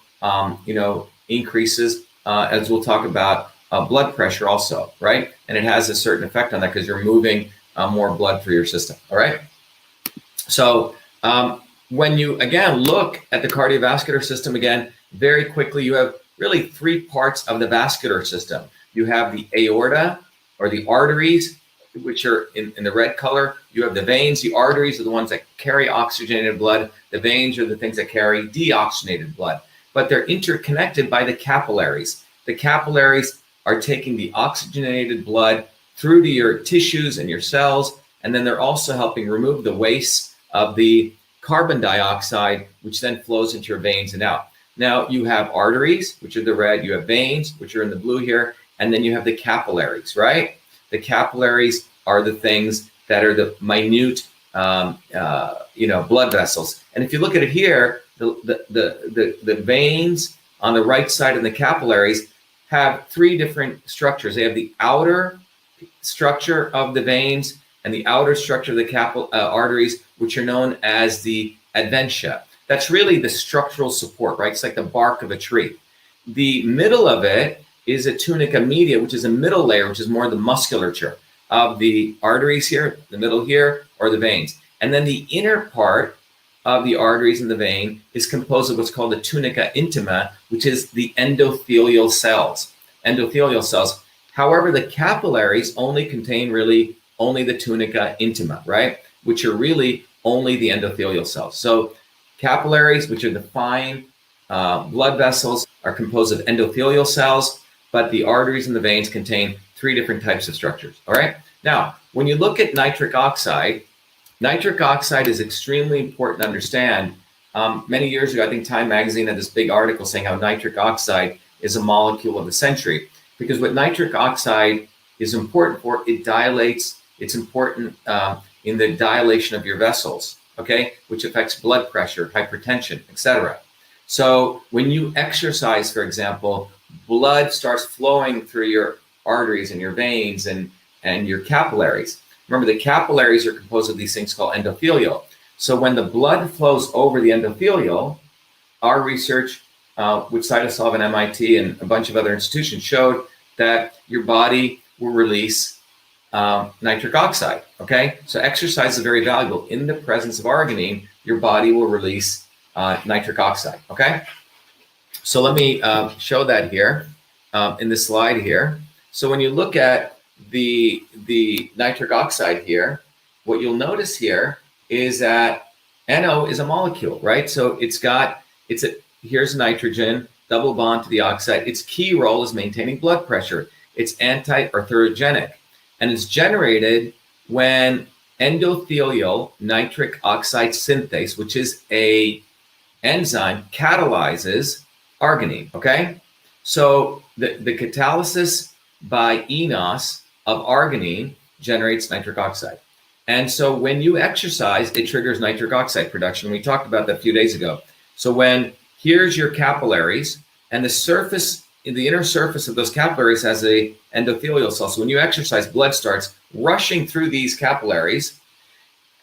increases, as we'll talk about, blood pressure also, right? And it has a certain effect on that because you're moving more blood through your system, all right? So when you, again, look at the cardiovascular system, again, very quickly, you have really three parts of the vascular system. You have the aorta, or the arteries, which are in the red color. You have the veins. The arteries are the ones that carry oxygenated blood. The veins are the things that carry deoxygenated blood. But they're interconnected by the capillaries. The capillaries are taking the oxygenated blood through to your tissues and your cells, and then they're also helping remove the waste of the carbon dioxide, which then flows into your veins and out. Now you have arteries, which are the red, you have veins, which are in the blue here, and then you have the capillaries, right? The capillaries are the things that are the minute, blood vessels. And if you look at it here, the veins on the right side of the capillaries have three different structures. They have the outer structure of the veins and the outer structure of the arteries, which are known as the adventia. That's really the structural support, right? It's like the bark of a tree. The middle of it is a tunica media, which is a middle layer, which is more the musculature of the arteries here, the middle here, or the veins. And then the inner part of the arteries and the vein is composed of what's called the tunica intima, which is the endothelial cells. Endothelial cells. However, the capillaries only contain really only the tunica intima, right? Which are really only the endothelial cells. So capillaries, which are the fine blood vessels, are composed of endothelial cells, but the arteries and the veins contain 3 different types of structures. All right. Now, when you look at nitric oxide is extremely important to understand. Many years ago, I think Time Magazine had this big article saying how nitric oxide is a molecule of the century, because what nitric oxide is important for, it dilates. It's important in the dilation of your vessels, okay, which affects blood pressure, hypertension, etc. So when you exercise, for example, blood starts flowing through your arteries and your veins and your capillaries. Remember, the capillaries are composed of these things called endothelial. So when the blood flows over the endothelial, our research with Cytosolve and MIT and a bunch of other institutions showed that your body will release nitric oxide, okay? So exercise is very valuable. In the presence of arginine, your body will release nitric oxide, okay? So let me show that here in this slide here. So when you look at the nitric oxide here, what you'll notice here is that NO is a molecule, right? So here's nitrogen, double bond to the oxide. Its key role is maintaining blood pressure. It's anti-arthrogenic, and it's generated when endothelial nitric oxide synthase, which is a enzyme, catalyzes arginine, okay? So the catalysis by enos of arginine generates nitric oxide. And so when you exercise, it triggers nitric oxide production. We talked about that a few days ago. So here's your capillaries, and the inner surface of those capillaries has a endothelial cell. So when you exercise, blood starts rushing through these capillaries,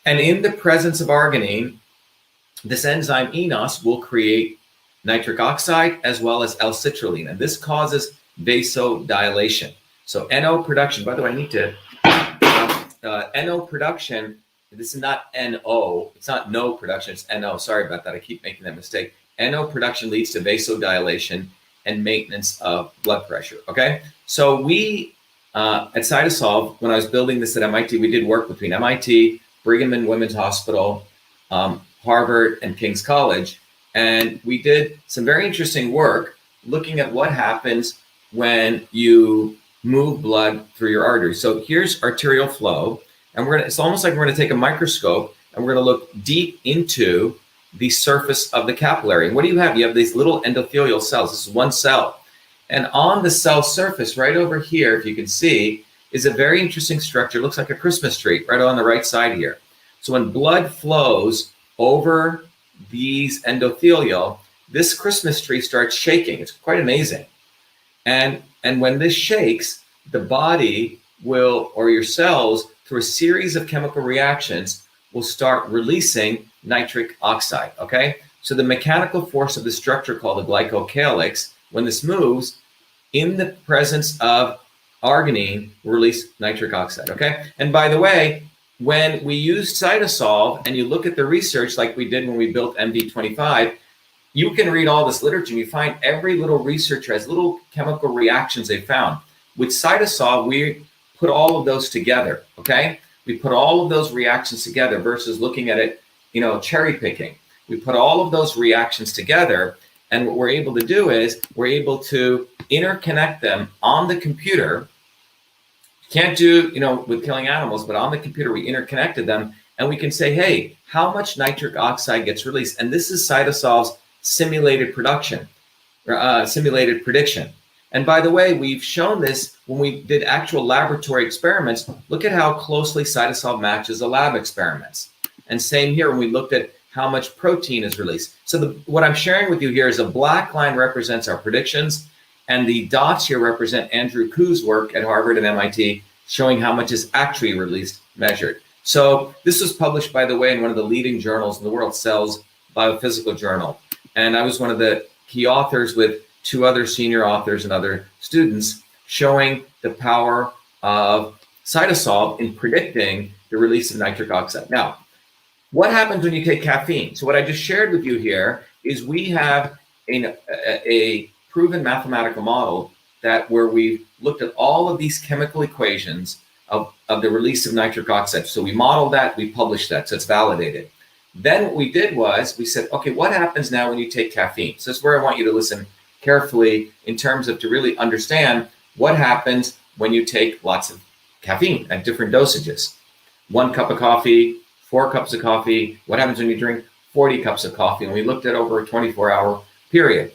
and in the presence of arginine, this enzyme enos will create nitric oxide as well as L-citrulline, and this causes vasodilation. So NO production, by the way, I need to, NO production, this is not NO, it's not no production, it's NO, sorry about that, I keep making that mistake. NO production leads to vasodilation and maintenance of blood pressure, okay? So we, at Cytosolve, when I was building this at MIT, we did work between MIT, Brigham and Women's Hospital, Harvard, and King's College, and we did some very interesting work looking at what happens when you move blood through your arteries. So here's arterial flow, and it's almost like we're gonna take a microscope and we're gonna look deep into the surface of the capillary. And what do you have? You have these little endothelial cells. This is one cell. And on the cell surface, right over here, if you can see, is a very interesting structure. It looks like a Christmas tree right on the right side here. So when blood flows over these endothelial, this Christmas tree starts shaking. It's quite amazing. And when this shakes, the body will, or your cells, through a series of chemical reactions, will start releasing nitric oxide, okay? So the mechanical force of the structure called the glycocalyx, when this moves, in the presence of arginine, will release nitric oxide, okay? And by the way, when we use Cytosolve and you look at the research like we did when we built MD25, you can read all this literature and you find every little researcher has little chemical reactions they found. With Cytosolve, we put all of those together, okay? We put all of those reactions together versus looking at it, cherry picking. We put all of those reactions together, and what we're able to do is we're able to interconnect them on the computer. Can't do, with killing animals, but on the computer, we interconnected them, and we can say, hey, how much nitric oxide gets released? And this is Cytosolve's simulated prediction. And by the way, we've shown this when we did actual laboratory experiments. Look at how closely Cytosolve matches the lab experiments. And same here when we looked at how much protein is released. So what I'm sharing with you here is a black line represents our predictions, and the dots here represent Andrew Ku's work at Harvard and MIT, showing how much is actually released, measured. So this was published, by the way, in one of the leading journals in the world, Cell's Biophysical Journal. And I was one of the key authors with 2 other senior authors and other students showing the power of Cytosolve in predicting the release of nitric oxide. Now, what happens when you take caffeine? So what I just shared with you here is we have a proven mathematical model where we've looked at all of these chemical equations of the release of nitric oxide. So we modeled that, we published that, so it's validated. Then what we did was we said, okay, what happens now when you take caffeine? So this is where I want you to listen carefully in terms of to really understand what happens when you take lots of caffeine at different dosages. 1 cup of coffee, 4 cups of coffee. What happens when you drink 40 cups of coffee? And we looked at over a 24-hour period.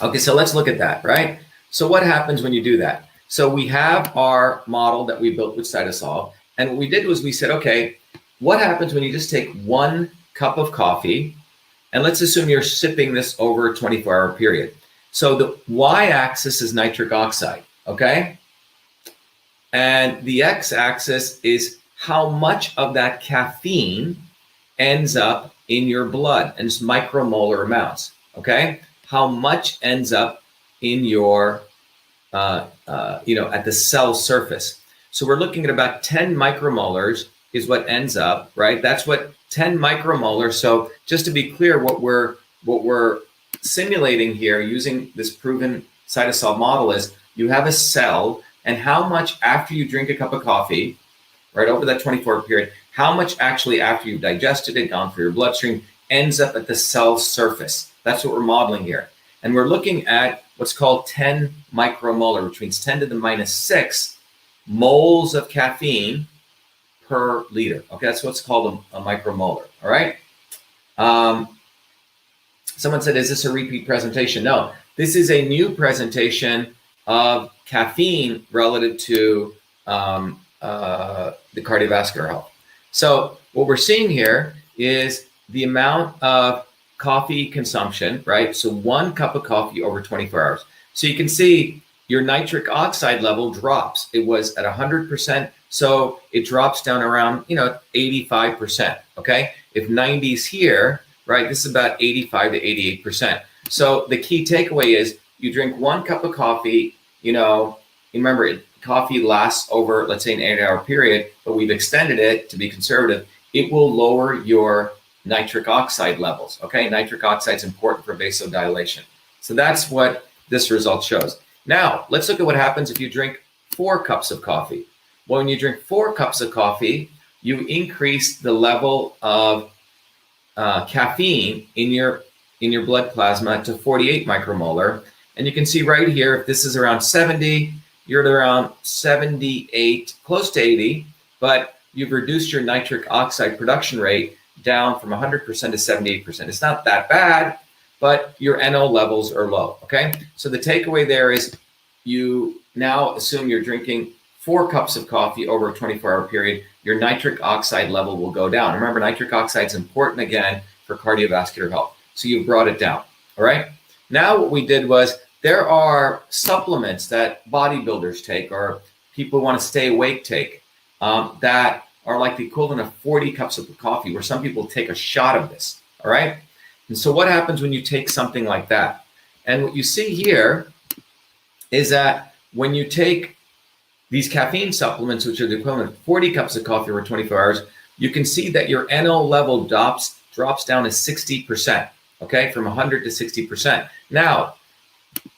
Okay, so let's look at that, right? So what happens when you do that? So we have our model that we built with cytosol. And what we did was we said, okay, what happens when you just take 1 cup of coffee? And let's assume you're sipping this over a 24-hour period. So the y-axis is nitric oxide, okay? And the x-axis is how much of that caffeine ends up in your blood, and it's micromolar amounts, okay? How much ends up in your, at the cell surface. So we're looking at about 10 micromolars is what ends up, right? That's what 10 micromolar. So just to be clear, what we're simulating here using this proven cytosol model is you have a cell, and how much after you drink a cup of coffee, right, over that 24-hour period, how much actually after you've digested it, gone through your bloodstream, ends up at the cell surface. That's what we're modeling here. And we're looking at what's called 10 micromolar, which means 10 to the minus 6 moles of caffeine per liter. Okay, that's what's called a micromolar, all right? Someone said, is this a repeat presentation? No, this is a new presentation of caffeine relative to the cardiovascular health. So what we're seeing here is the amount of coffee consumption, right? So 1 cup of coffee over 24 hours. So you can see your nitric oxide level drops. It was at 100%, so it drops down around, 85%, okay? If 90 is here, right, this is about 85 to 88%. So the key takeaway is you drink 1 cup of coffee, remember, coffee lasts over, let's say, an 8-hour period, but we've extended it to be conservative. It will lower your nitric oxide levels, okay? Nitric oxide is important for vasodilation. So that's what this result shows. Now, let's look at what happens if you drink 4 cups of coffee. Well, when you drink 4 cups of coffee, you increase the level of caffeine in your blood plasma to 48 micromolar. And you can see right here, if this is around 70, you're at around 78, close to 80, but you've reduced your nitric oxide production rate down from 100% to 78%. It's not that bad, but your NO levels are low, okay? So the takeaway there is you now assume you're drinking 4 cups of coffee over a 24-hour period, your nitric oxide level will go down. Remember, nitric oxide is important, again, for cardiovascular health. So you brought it down, all right? Now what we did was there are supplements that bodybuilders take or people who want to stay awake take that are like the equivalent of 40 cups of coffee, where some people take a shot of this, all right? And so what happens when you take something like that? And what you see here is that when you take these caffeine supplements, which are the equivalent of 40 cups of coffee over 24 hours, you can see that your NO level drops down to 60%, okay, from 100 to 60%. Now,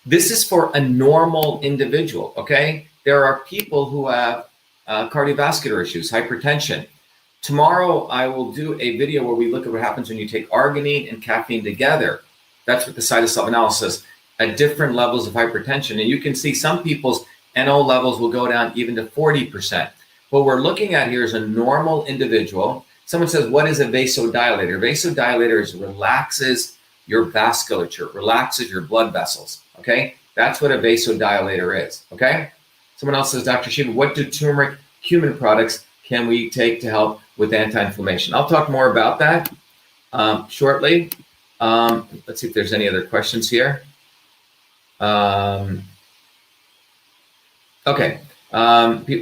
this is for a normal individual, okay? There are people who have cardiovascular issues, hypertension. Tomorrow, I will do a video where we look at what happens when you take arginine and caffeine together. That's with the cytosol analysis at different levels of hypertension. And you can see some people's NO levels will go down even to 40%. What we're looking at here is a normal individual. Someone says, what is a vasodilator? Vasodilator relaxes your vasculature, relaxes your blood vessels, okay? That's what a vasodilator is, okay? Someone else says, Dr. Shiva, what do turmeric cumin products can we take to help with anti-inflammation? I'll talk more about that shortly. Let's see if there's any other questions here. Okay,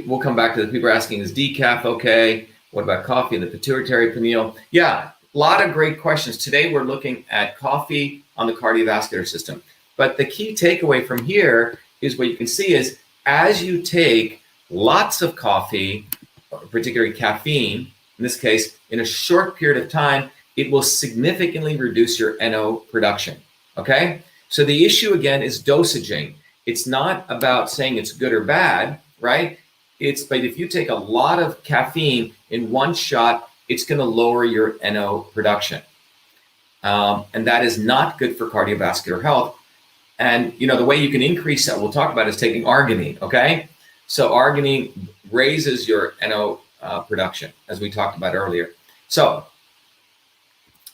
we'll come back to the people are asking, is decaf okay? What about coffee and the pituitary pineal? Yeah, a lot of great questions. Today we're looking at coffee on the cardiovascular system. But the key takeaway from here is what you can see is as you take lots of coffee, particularly caffeine, in this case, in a short period of time, it will significantly reduce your NO production, okay? So the issue again is dosaging. It's not about saying it's good or bad, right? but if you take a lot of caffeine in one shot, it's going to lower your NO production. And that is not good for cardiovascular health. And, the way you can increase that, we'll talk about, is taking arginine, okay? So arginine raises your NO production, as we talked about earlier. So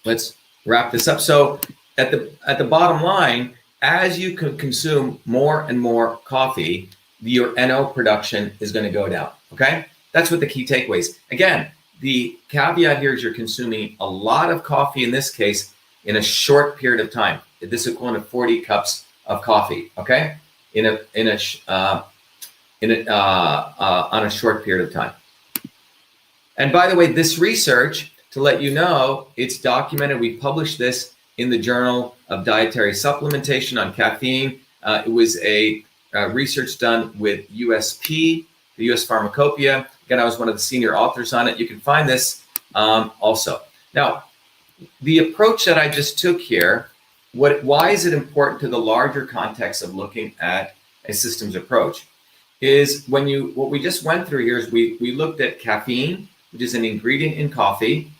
let's wrap this up. So at the bottom line, as you can consume more and more coffee, your NO production is going to go down, okay? That's what the key takeaways. Again, the caveat here is you're consuming a lot of coffee, in this case, in a short period of time. This is equivalent of 40 cups of coffee, okay? On a short period of time. And by the way, this research, to let you know, it's documented. We published this in the Journal of Dietary Supplementation on caffeine. It was a research done with USP, the US Pharmacopoeia. Again, I was one of the senior authors on it. You can find this also. Now, the approach that I just took here, why is it important to the larger context of looking at a systems approach? Is what we just went through here is we looked at caffeine, which is an ingredient in coffee.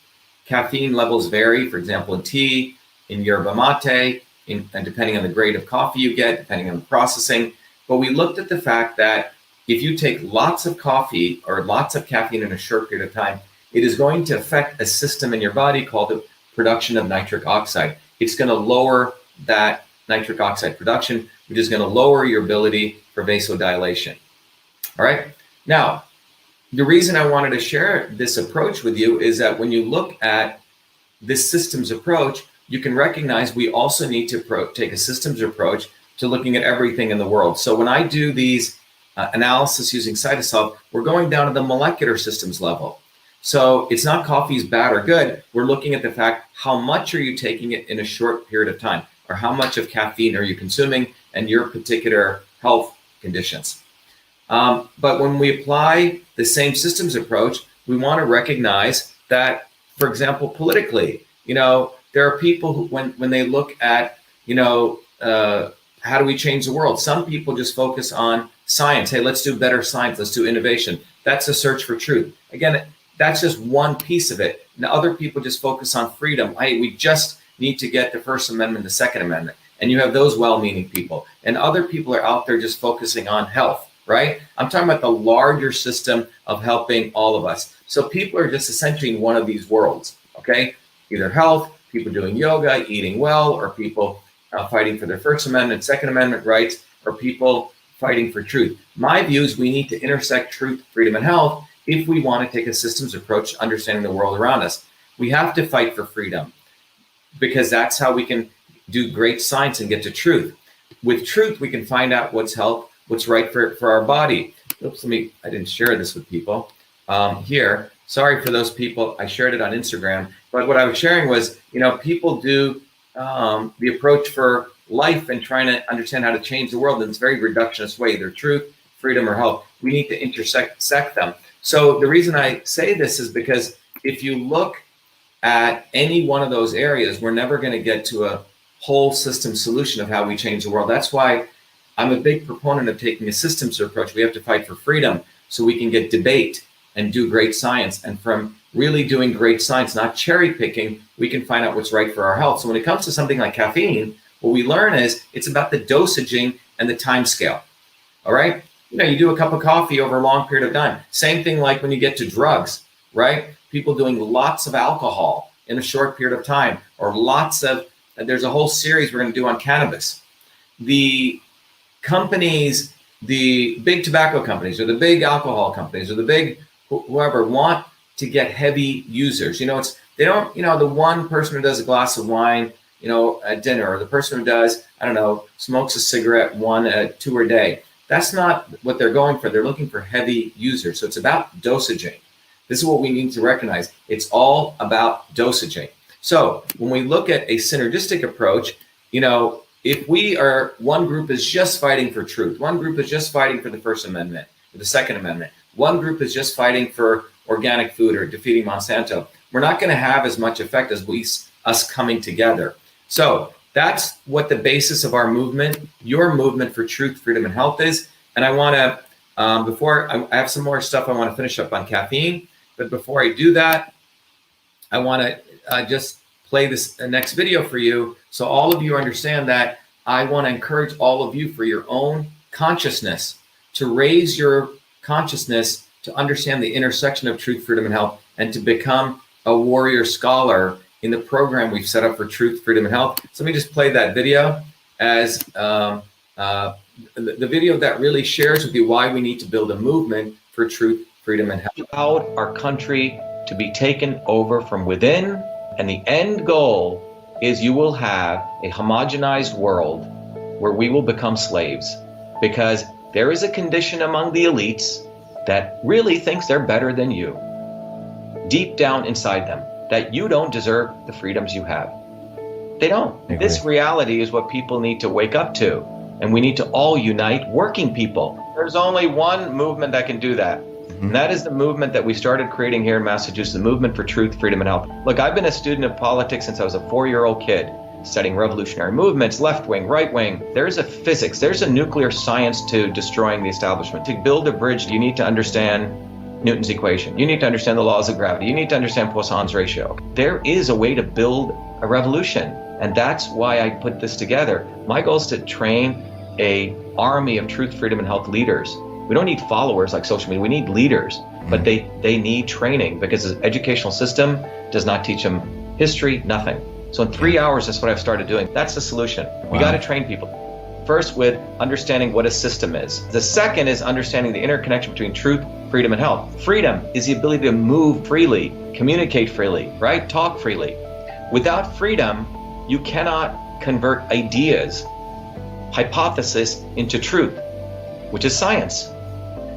Caffeine levels vary, for example, in tea, in yerba mate, and depending on the grade of coffee you get, depending on the processing. But we looked at the fact that if you take lots of coffee or lots of caffeine in a short period of time, it is going to affect a system in your body called the production of nitric oxide. It's going to lower that nitric oxide production, which is going to lower your ability for vasodilation. All right. Now, the reason I wanted to share this approach with you is that when you look at this systems approach, you can recognize we also need to take a systems approach to looking at everything in the world. So when I do these analysis using cytosol, we're going down to the molecular systems level. So it's not coffee is bad or good. We're looking at the fact, how much are you taking it in a short period of time, or how much of caffeine are you consuming and your particular health conditions. But when we apply the same systems approach, we want to recognize that, for example, politically, there are people who, when they look at, how do we change the world? Some people just focus on science. Hey, let's do better science. Let's do innovation. That's a search for truth. Again, that's just one piece of it. Now, other people just focus on freedom. Hey, we just need to get the First Amendment, the Second Amendment. And you have those well-meaning people. And other people are out there just focusing on health, right? I'm talking about the larger system of helping all of us. So people are just essentially in one of these worlds, okay? Either health, people doing yoga, eating well, or people fighting for their First Amendment, Second Amendment rights, or people fighting for truth. My view is we need to intersect truth, freedom, and health if we want to take a systems approach to understanding the world around us. We have to fight for freedom, because that's how we can do great science and get to truth. With truth, we can find out what's health, what's right for our body. Oops, I didn't share this with people here. Sorry for those people. I shared it on Instagram. But what I was sharing was, people do the approach for life and trying to understand how to change the world in this very reductionist way, either truth, freedom, or health. We need to intersect them. So the reason I say this is because if you look at any one of those areas, we're never going to get to a whole system solution of how we change the world. That's why I'm a big proponent of taking a systems approach. We have to fight for freedom so we can get debate and do great science. And from really doing great science, not cherry picking, we can find out what's right for our health. So when it comes to something like caffeine, what we learn is it's about the dosaging and the time scale. All right. You do a cup of coffee over a long period of time. Same thing like when you get to drugs, right? People doing lots of alcohol in a short period of time, or there's a whole series we're going to do on cannabis. The companies, the big tobacco companies, or the big alcohol companies, or the big whoever want to get heavy users. They don't, the one person who does a glass of wine, at dinner, or the person who does, smokes a cigarette 2 a day. That's not what they're going for. They're looking for heavy users. So it's about dosaging. This is what we need to recognize. It's all about dosaging. So when we look at a synergistic approach, if one group is just fighting for truth, one group is just fighting for the First Amendment, or the Second Amendment, one group is just fighting for organic food or defeating Monsanto, we're not going to have as much effect as us coming together. So that's what the basis of our movement, your movement for truth, freedom, and health is. And I want to Before I have some more stuff I want to finish up on caffeine, but before I do that, I want to just play this next video for you, so all of you understand that I want to encourage all of you for your own consciousness to raise your consciousness to understand the intersection of truth, freedom, and health, and to become a warrior scholar in the program we've set up for truth, freedom, and health. So let me just play that video as the video that really shares with you why we need to build a movement for truth, freedom, and health. Allowed our country to be taken over from within, and the end goal is you will have a homogenized world where we will become slaves, because there is a condition among the elites that really thinks they're better than you, deep down inside them, that you don't deserve the freedoms you have. They don't. This reality is what people need to wake up to, and we need to all unite, working people. There's only one movement that can do that. And that is the movement that we started creating here in Massachusetts, the movement for truth, freedom, and health. Look, I've been a student of politics since I was a 4-year-old kid, studying revolutionary movements, left wing, right wing. There's a physics, there's a nuclear science to destroying the establishment. To build a bridge, you need to understand Newton's equation. You need to understand the laws of gravity. You need to understand Poisson's ratio. There is a way to build a revolution, and that's why I put this together. My goal is to train an army of truth, freedom, and health leaders. We don't need followers like social media. We need leaders, but they need training, because the educational system does not teach them history, nothing. So in 3 hours, that's what I've started doing. That's the solution. We got to train people. First, with understanding what a system is. The second is understanding the interconnection between truth, freedom, and health. Freedom is the ability to move freely, communicate freely, right? Talk freely. Without freedom, you cannot convert ideas, hypothesis into truth, which is science.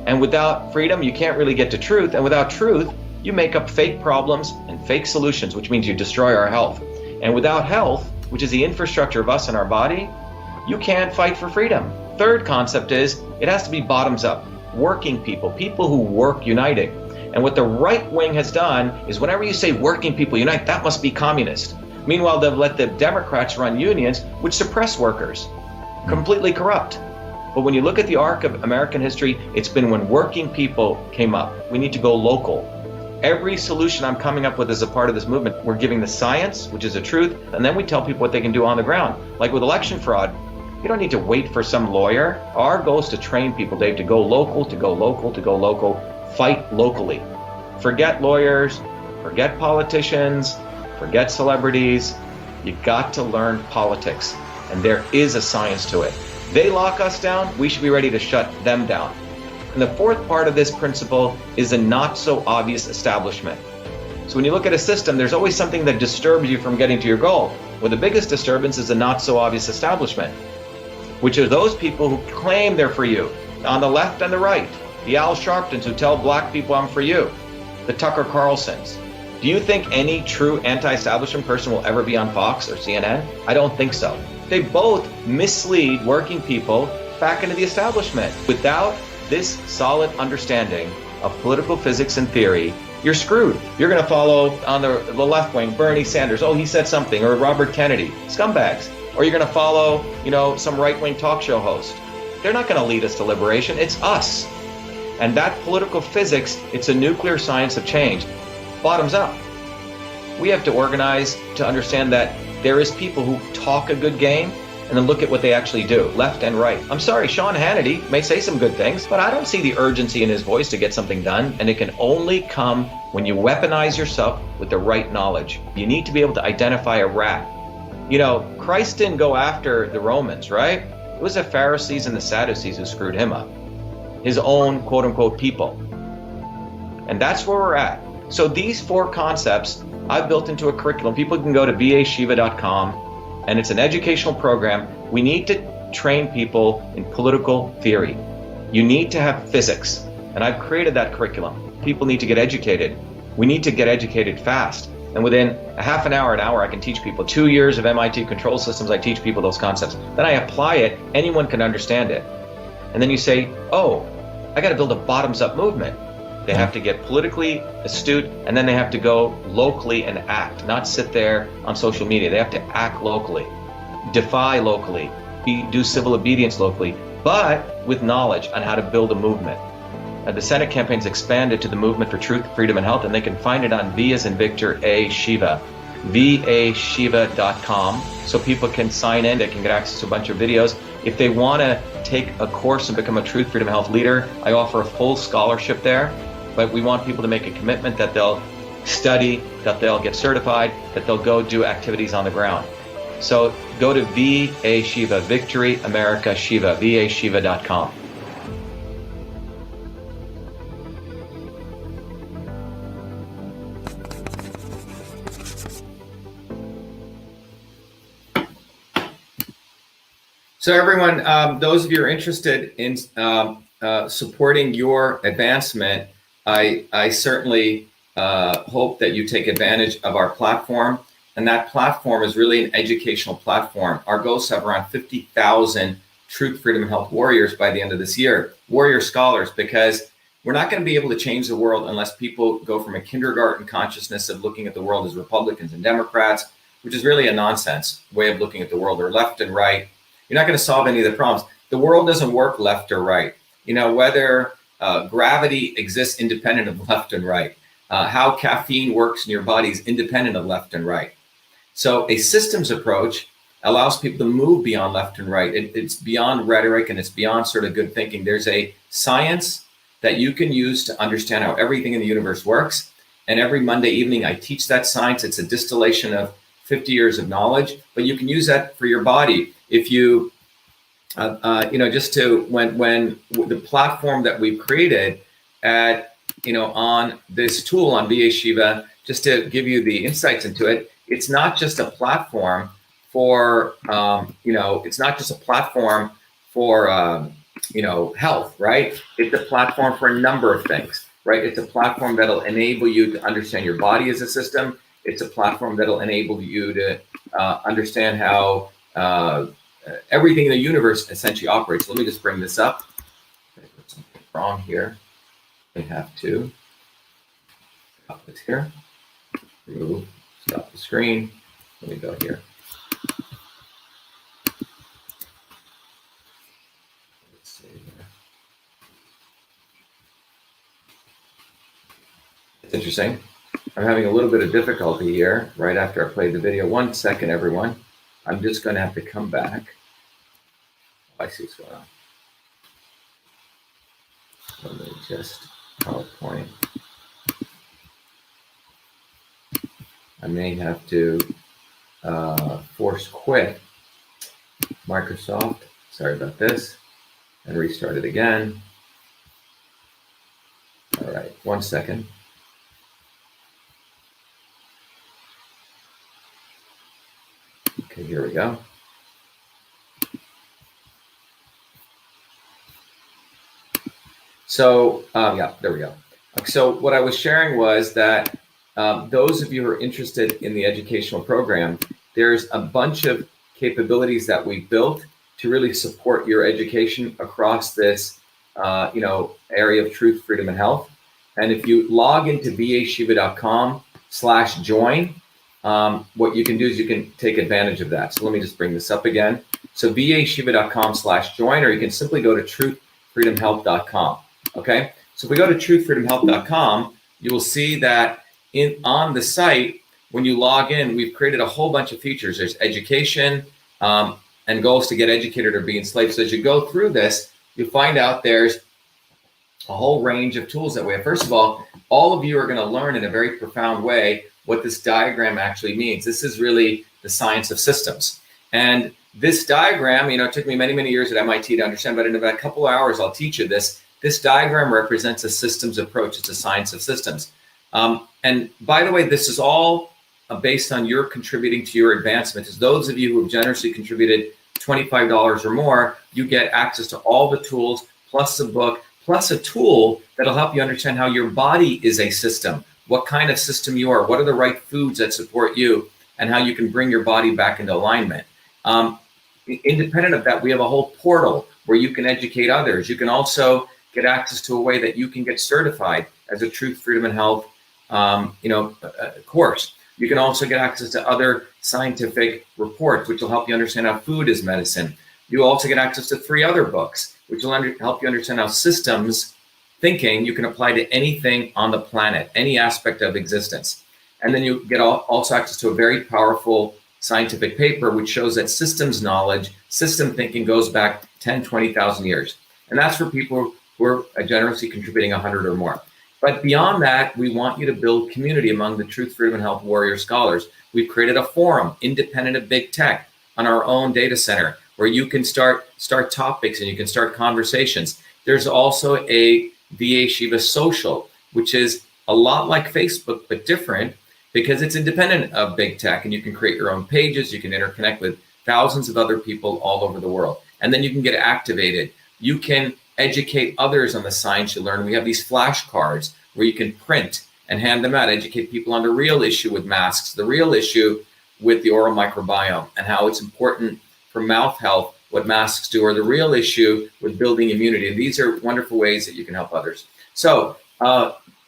And without freedom, you can't really get to truth. And without truth, you make up fake problems and fake solutions, which means you destroy our health. And without health, which is the infrastructure of us and our body, you can't fight for freedom. Third concept is it has to be bottoms up. Working people, people who work uniting. And what the right wing has done is whenever you say working people unite, that must be communist. Meanwhile, they've let the Democrats run unions, which suppress workers, completely corrupt. But when you look at the arc of American history, it's been when working people came up. We need to go local. Every solution I'm coming up with as a part of this movement, we're giving the science, which is the truth, and then we tell people what they can do on the ground. Like with election fraud, you don't need to wait for some lawyer. Our goal is to train people, Dave, to go local, to go local, to go local, fight locally. Forget lawyers, forget politicians, forget celebrities. You got to learn politics, and there is a science to it. They lock us down, we should be ready to shut them down. And the fourth part of this principle is a not so obvious establishment. So when you look at a system, there's always something that disturbs you from getting to your goal. Well, the biggest disturbance is a not so obvious establishment, which are those people who claim they're for you, on the left and the right. The Al Sharptons who tell black people I'm for you. The Tucker Carlsons. Do you think any true anti-establishment person will ever be on Fox or CNN? I don't think so. They both mislead working people back into the establishment. Without this solid understanding of political physics and theory, you're screwed. You're going to follow on the left wing, Bernie Sanders. Oh, he said something. Or Robert Kennedy. Scumbags. Or you're going to follow, some right-wing talk show host. They're not going to lead us to liberation. It's us. And that political physics, it's a nuclear science of change. Bottoms up. We have to organize to understand that there is people who talk a good game and then look at what they actually do, left and right. I'm sorry, Sean Hannity may say some good things, but I don't see the urgency in his voice to get something done, and it can only come when you weaponize yourself with the right knowledge. You need to be able to identify a rat. Christ didn't go after the Romans, right? It was the Pharisees and the Sadducees who screwed him up. His own quote-unquote people. And that's where we're at. So these four concepts I've built into a curriculum. People can go to vashiva.com, and it's an educational program. We need to train people in political theory. You need to have physics, and I've created that curriculum. People need to get educated. We need to get educated fast. And within a half an hour, I can teach people. 2 years of MIT control systems, I teach people those concepts. Then I apply it, anyone can understand it. And then you say, oh, I got to build a bottoms-up movement. They have to get politically astute, and then they have to go locally and act, not sit there on social media. They have to act locally, defy locally, do civil obedience locally, but with knowledge on how to build a movement. The Senate campaign's expanded to the Movement for Truth, Freedom, and Health, and they can find it on V as in Victor, A Shiva, VAShiva.com. So people can sign in, they can get access to a bunch of videos. If they want to take a course and become a Truth, Freedom, and Health leader, I offer a full scholarship there. But we want people to make a commitment that they'll study, that they'll get certified, that they'll go do activities on the ground. So go to VA Shiva, Victory America Shiva, VAShiva.com. So everyone, those of you who are interested in supporting your advancement, I certainly hope that you take advantage of our platform. And that platform is really an educational platform. Our goal is to have around 50,000 Truth, Freedom, and Health warriors by the end of this year, warrior scholars, because we're not going to be able to change the world unless people go from a kindergarten consciousness of looking at the world as Republicans and Democrats, which is really a nonsense way of looking at the world, or left and right. You're not going to solve any of the problems. The world doesn't work left or right. You know, whether gravity exists independent of left and right, how caffeine works in your body is independent of left and right. So a systems approach allows people to move beyond left and right. It's beyond rhetoric and it's beyond sort of good thinking. There's a science that you can use to understand how everything in the universe works. And every Monday evening, I teach that science. It's a distillation of 50 years of knowledge, but you can use that for your body. If you, just to, when the platform that we've created at, on this tool on VA Shiva, just to give you the insights into it, it's not just a platform for, it's not just a platform for, health, right? It's a platform for a number of things, right? It's a platform that'll enable you to understand your body as a system. It's a platform that'll enable you to understand how everything in the universe essentially operates. Let me just bring this up. Put something wrong here. I have to stop this here. Remove, stop the screen. Let me go here. Let's see here. It's interesting. I'm having a little bit of difficulty here right after I played the video. 1 second, everyone. I'm just going to have to come back. I see what's going on. Let me just PowerPoint. I may have to force quit Microsoft. Sorry about this. And restart it again. All right, 1 second. Okay, here we go. So, yeah, there we go. So what I was sharing was that those of you who are interested in the educational program, there's a bunch of capabilities that we built to really support your education across this, area of truth, freedom, and health. And if you log into vashiva.com/join, what you can do is you can take advantage of that. So let me just bring this up again. So vashiva.com/join, or you can simply go to truthfreedomhealth.com. Okay. So if we go to truthfreedomhealth.com, you will see that on the site, when you log in, we've created a whole bunch of features. There's education and goals to get educated or be enslaved. So as you go through this, you find out there's a whole range of tools that we have. First of all of you are going to learn in a very profound way what this diagram actually means. This is really the science of systems. And this diagram, it took me many, many years at MIT to understand, but in about a couple of hours, I'll teach you this. This diagram represents a systems approach. It's a science of systems. And by the way, this is all based on your contributing to your advancement. As those of you who have generously contributed $25 or more, you get access to all the tools, plus a book, plus a tool that'll help you understand how your body is a system, what kind of system you are, what are the right foods that support you, and how you can bring your body back into alignment. Independent of that, we have a whole portal where you can educate others. You can also get access to a way that you can get certified as a Truth, Freedom, and Health course. You can also get access to other scientific reports, which will help you understand how food is medicine. You also get access to 3 other books, which will help you understand how systems thinking you can apply to anything on the planet, any aspect of existence. And then you get also access to a very powerful scientific paper, which shows that systems knowledge, system thinking goes back 10, 20,000 years. And that's for people who are generously contributing 100 or more. But beyond that, we want you to build community among the Truth, Freedom, and Health warrior scholars. We've created a forum, independent of big tech, on our own data center, where you can start topics and you can start conversations. There's also a VA Shiva social, which is a lot like Facebook, but different because it's independent of big tech, and you can create your own pages. You can interconnect with thousands of other people all over the world. And then you can get activated. You can educate others on the science you learn. We have these flashcards where you can print and hand them out, educate people on the real issue with masks, the real issue with the oral microbiome and how it's important for mouth health, what masks do, or the real issue with building immunity. And these are wonderful ways that you can help others. So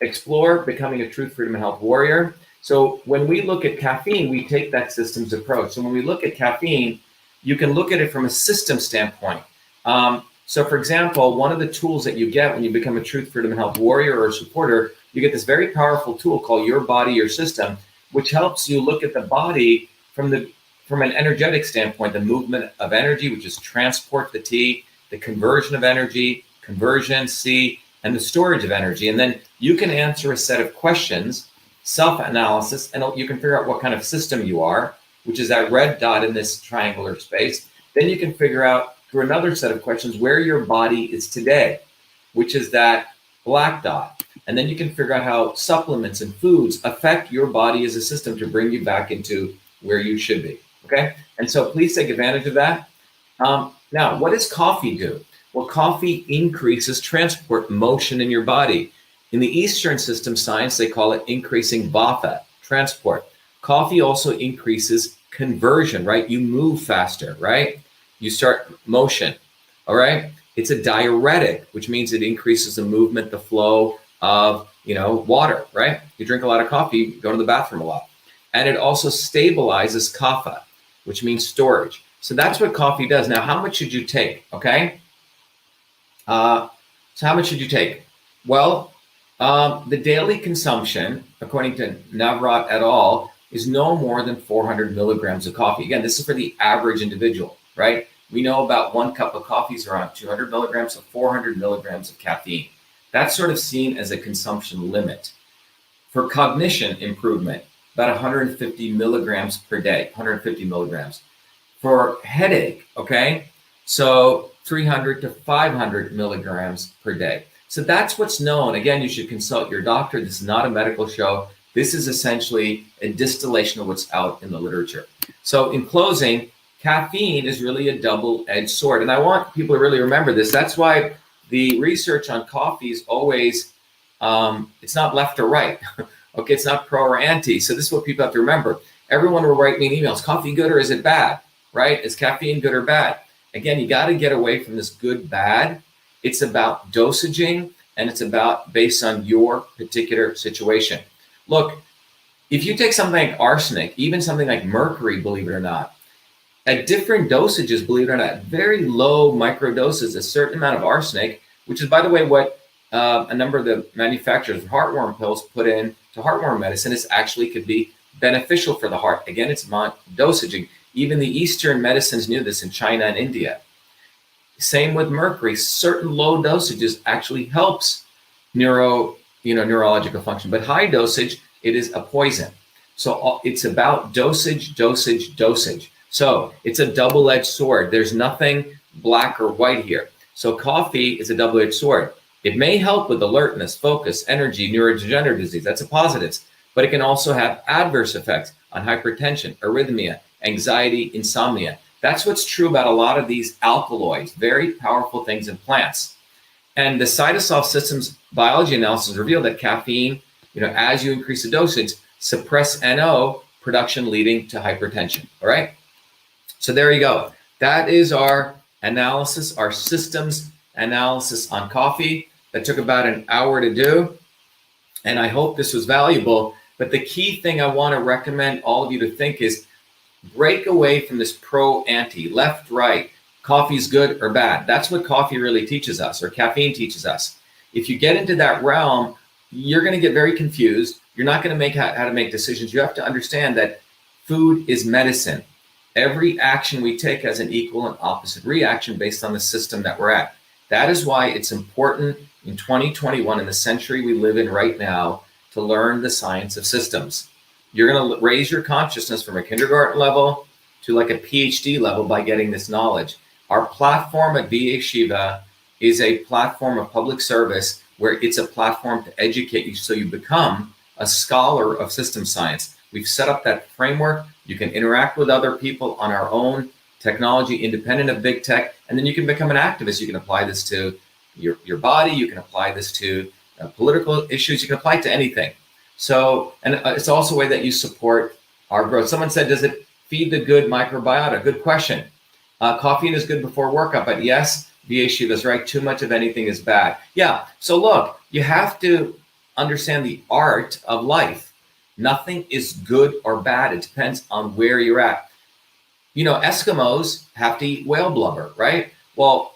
explore becoming a Truth, Freedom, and Health warrior. So when we look at caffeine, we take that systems approach. So when we look at caffeine, you can look at it from a system standpoint. So for example, one of the tools that you get when you become a Truth, Freedom, and Health warrior or supporter, you get this very powerful tool called Your Body, Your System, which helps you look at the body from an energetic standpoint, the movement of energy, which is transport, the T, the conversion of energy, conversion, C, and the storage of energy. And then you can answer a set of questions, self-analysis, and you can figure out what kind of system you are, which is that red dot in this triangular space. Then you can figure out through another set of questions where your body is today, which is that black dot. And then you can figure out how supplements and foods affect your body as a system to bring you back into where you should be, okay? And so please take advantage of that. Now, what does coffee do? Well, coffee increases transport motion in your body. In the Eastern system science, they call it increasing vata, transport. Coffee also increases conversion, right? You move faster, right? You start motion, all right? It's a diuretic, which means it increases the movement, the flow of, water, right? You drink a lot of coffee, you go to the bathroom a lot. And it also stabilizes kapha, which means storage. So that's what coffee does. Now, how much should you take, okay? So how much should you take? Well, the daily consumption, according to Navrat et al., is no more than 400 milligrams of coffee. Again, this is for the average individual, right? We know about 1 cup of coffee is around 200 milligrams, so 400 milligrams of caffeine. That's sort of seen as a consumption limit. For cognition improvement, about 150 milligrams per day, 150 milligrams. For headache, okay, so 300 to 500 milligrams per day. So that's what's known. Again, you should consult your doctor. This is not a medical show. This is essentially a distillation of what's out in the literature. So in closing, caffeine is really a double-edged sword. And I want people to really remember this. That's why the research on coffee is always, it's not left or right. Okay, it's not pro or anti. So this is what people have to remember. Everyone will write me in emails, coffee good or is it bad, right? Is caffeine good or bad? Again, you got to get away from this good, bad. It's about dosaging, and it's about based on your particular situation. Look, if you take something like arsenic, even something like mercury, believe it or not, at different dosages, believe it or not, very low micro doses, a certain amount of arsenic, which is, by the way, what a number of the manufacturers of heartworm pills put in to heartworm medicine, is actually could be beneficial for the heart. Again, it's dosaging. Even the Eastern medicines knew this in China and India. Same with mercury. Certain low dosages actually helps neurological function, but high dosage, it is a poison. So it's about dosage, dosage, dosage. So it's a double-edged sword. There's nothing black or white here. So coffee is a double-edged sword. It may help with alertness, focus, energy, neurodegenerative disease. That's a positive. But it can also have adverse effects on hypertension, arrhythmia, anxiety, insomnia. That's what's true about a lot of these alkaloids, very powerful things in plants. And the cytosol systems biology analysis revealed that caffeine, as you increase the dosage, suppress NO production leading to hypertension. All right. So there you go. That is our analysis, our systems analysis on coffee. That took about an hour to do. And I hope this was valuable. But the key thing I want to recommend all of you to think is break away from this pro-anti, left, right, coffee's good or bad. That's what coffee really teaches us, or caffeine teaches us. If you get into that realm, you're going to get very confused. You're not going to make how to make decisions. You have to understand that food is medicine. Every action we take has an equal and opposite reaction based on the system that we're at. That is why it's important in 2021, in the century we live in right now, to learn the science of systems. You're going to raise your consciousness from a kindergarten level to like a PhD level by getting this knowledge. Our platform at VA Shiva is a platform of public service where it's a platform to educate you so you become a scholar of system science. We've set up that framework. You can interact with other people on our own technology, independent of big tech, and then you can become an activist. You can apply this to your body. You can apply this to political issues. You can apply it to anything. So, and it's also a way that you support our growth. Someone said, does it feed the good microbiota? Good question. Caffeine is good before workout, but yes, VA Shiva is right. Too much of anything is bad. Yeah. So look, you have to understand the art of life. Nothing is good or bad. It depends on where you're at. You know, Eskimos have to eat whale blubber, right? Well,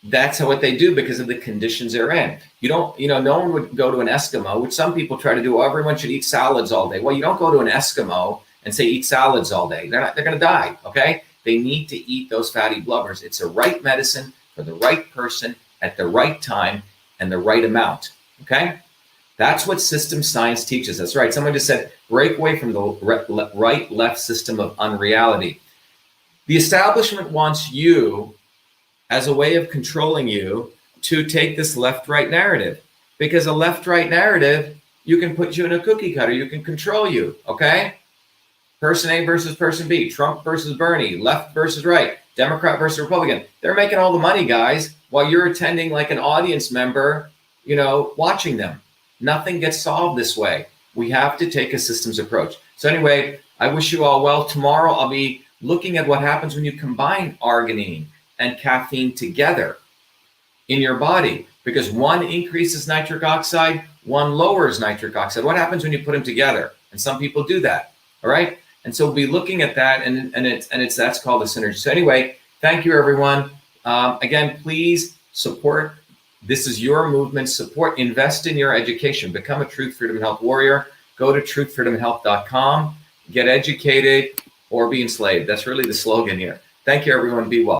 that's what they do because of the conditions they're in. You don't, no one would go to an Eskimo, which some people try to do. Oh, everyone should eat salads all day. Well, you don't go to an Eskimo and say eat salads all day. They're going to die. Okay. They need to eat those fatty blubbers. It's a right medicine for the right person at the right time and the right amount. Okay. That's what system science teaches us, right? Someone just said, break away from the right-left system of unreality. The establishment wants you, as a way of controlling you, to take this left-right narrative. Because a left-right narrative, you can put you in a cookie cutter. You can control you, okay? Person A versus person B, Trump versus Bernie, left versus right, Democrat versus Republican. They're making all the money, guys, while you're attending like an audience member, watching them. Nothing gets solved this way. We have to take a systems approach. So anyway, I wish you all well. Tomorrow, I'll be looking at what happens when you combine arginine and caffeine together in your body, because one increases nitric oxide, one lowers nitric oxide. What happens when you put them together? And some people do that. All right. And so we'll be looking at that, and that's called a synergy. So anyway, thank you, everyone. Again, please support. This is your movement. Support, invest in your education. Become a Truth, Freedom, and Health warrior. Go to truthfreedomandhealth.com. Get educated or be enslaved. That's really the slogan here. Thank you, everyone. Be well.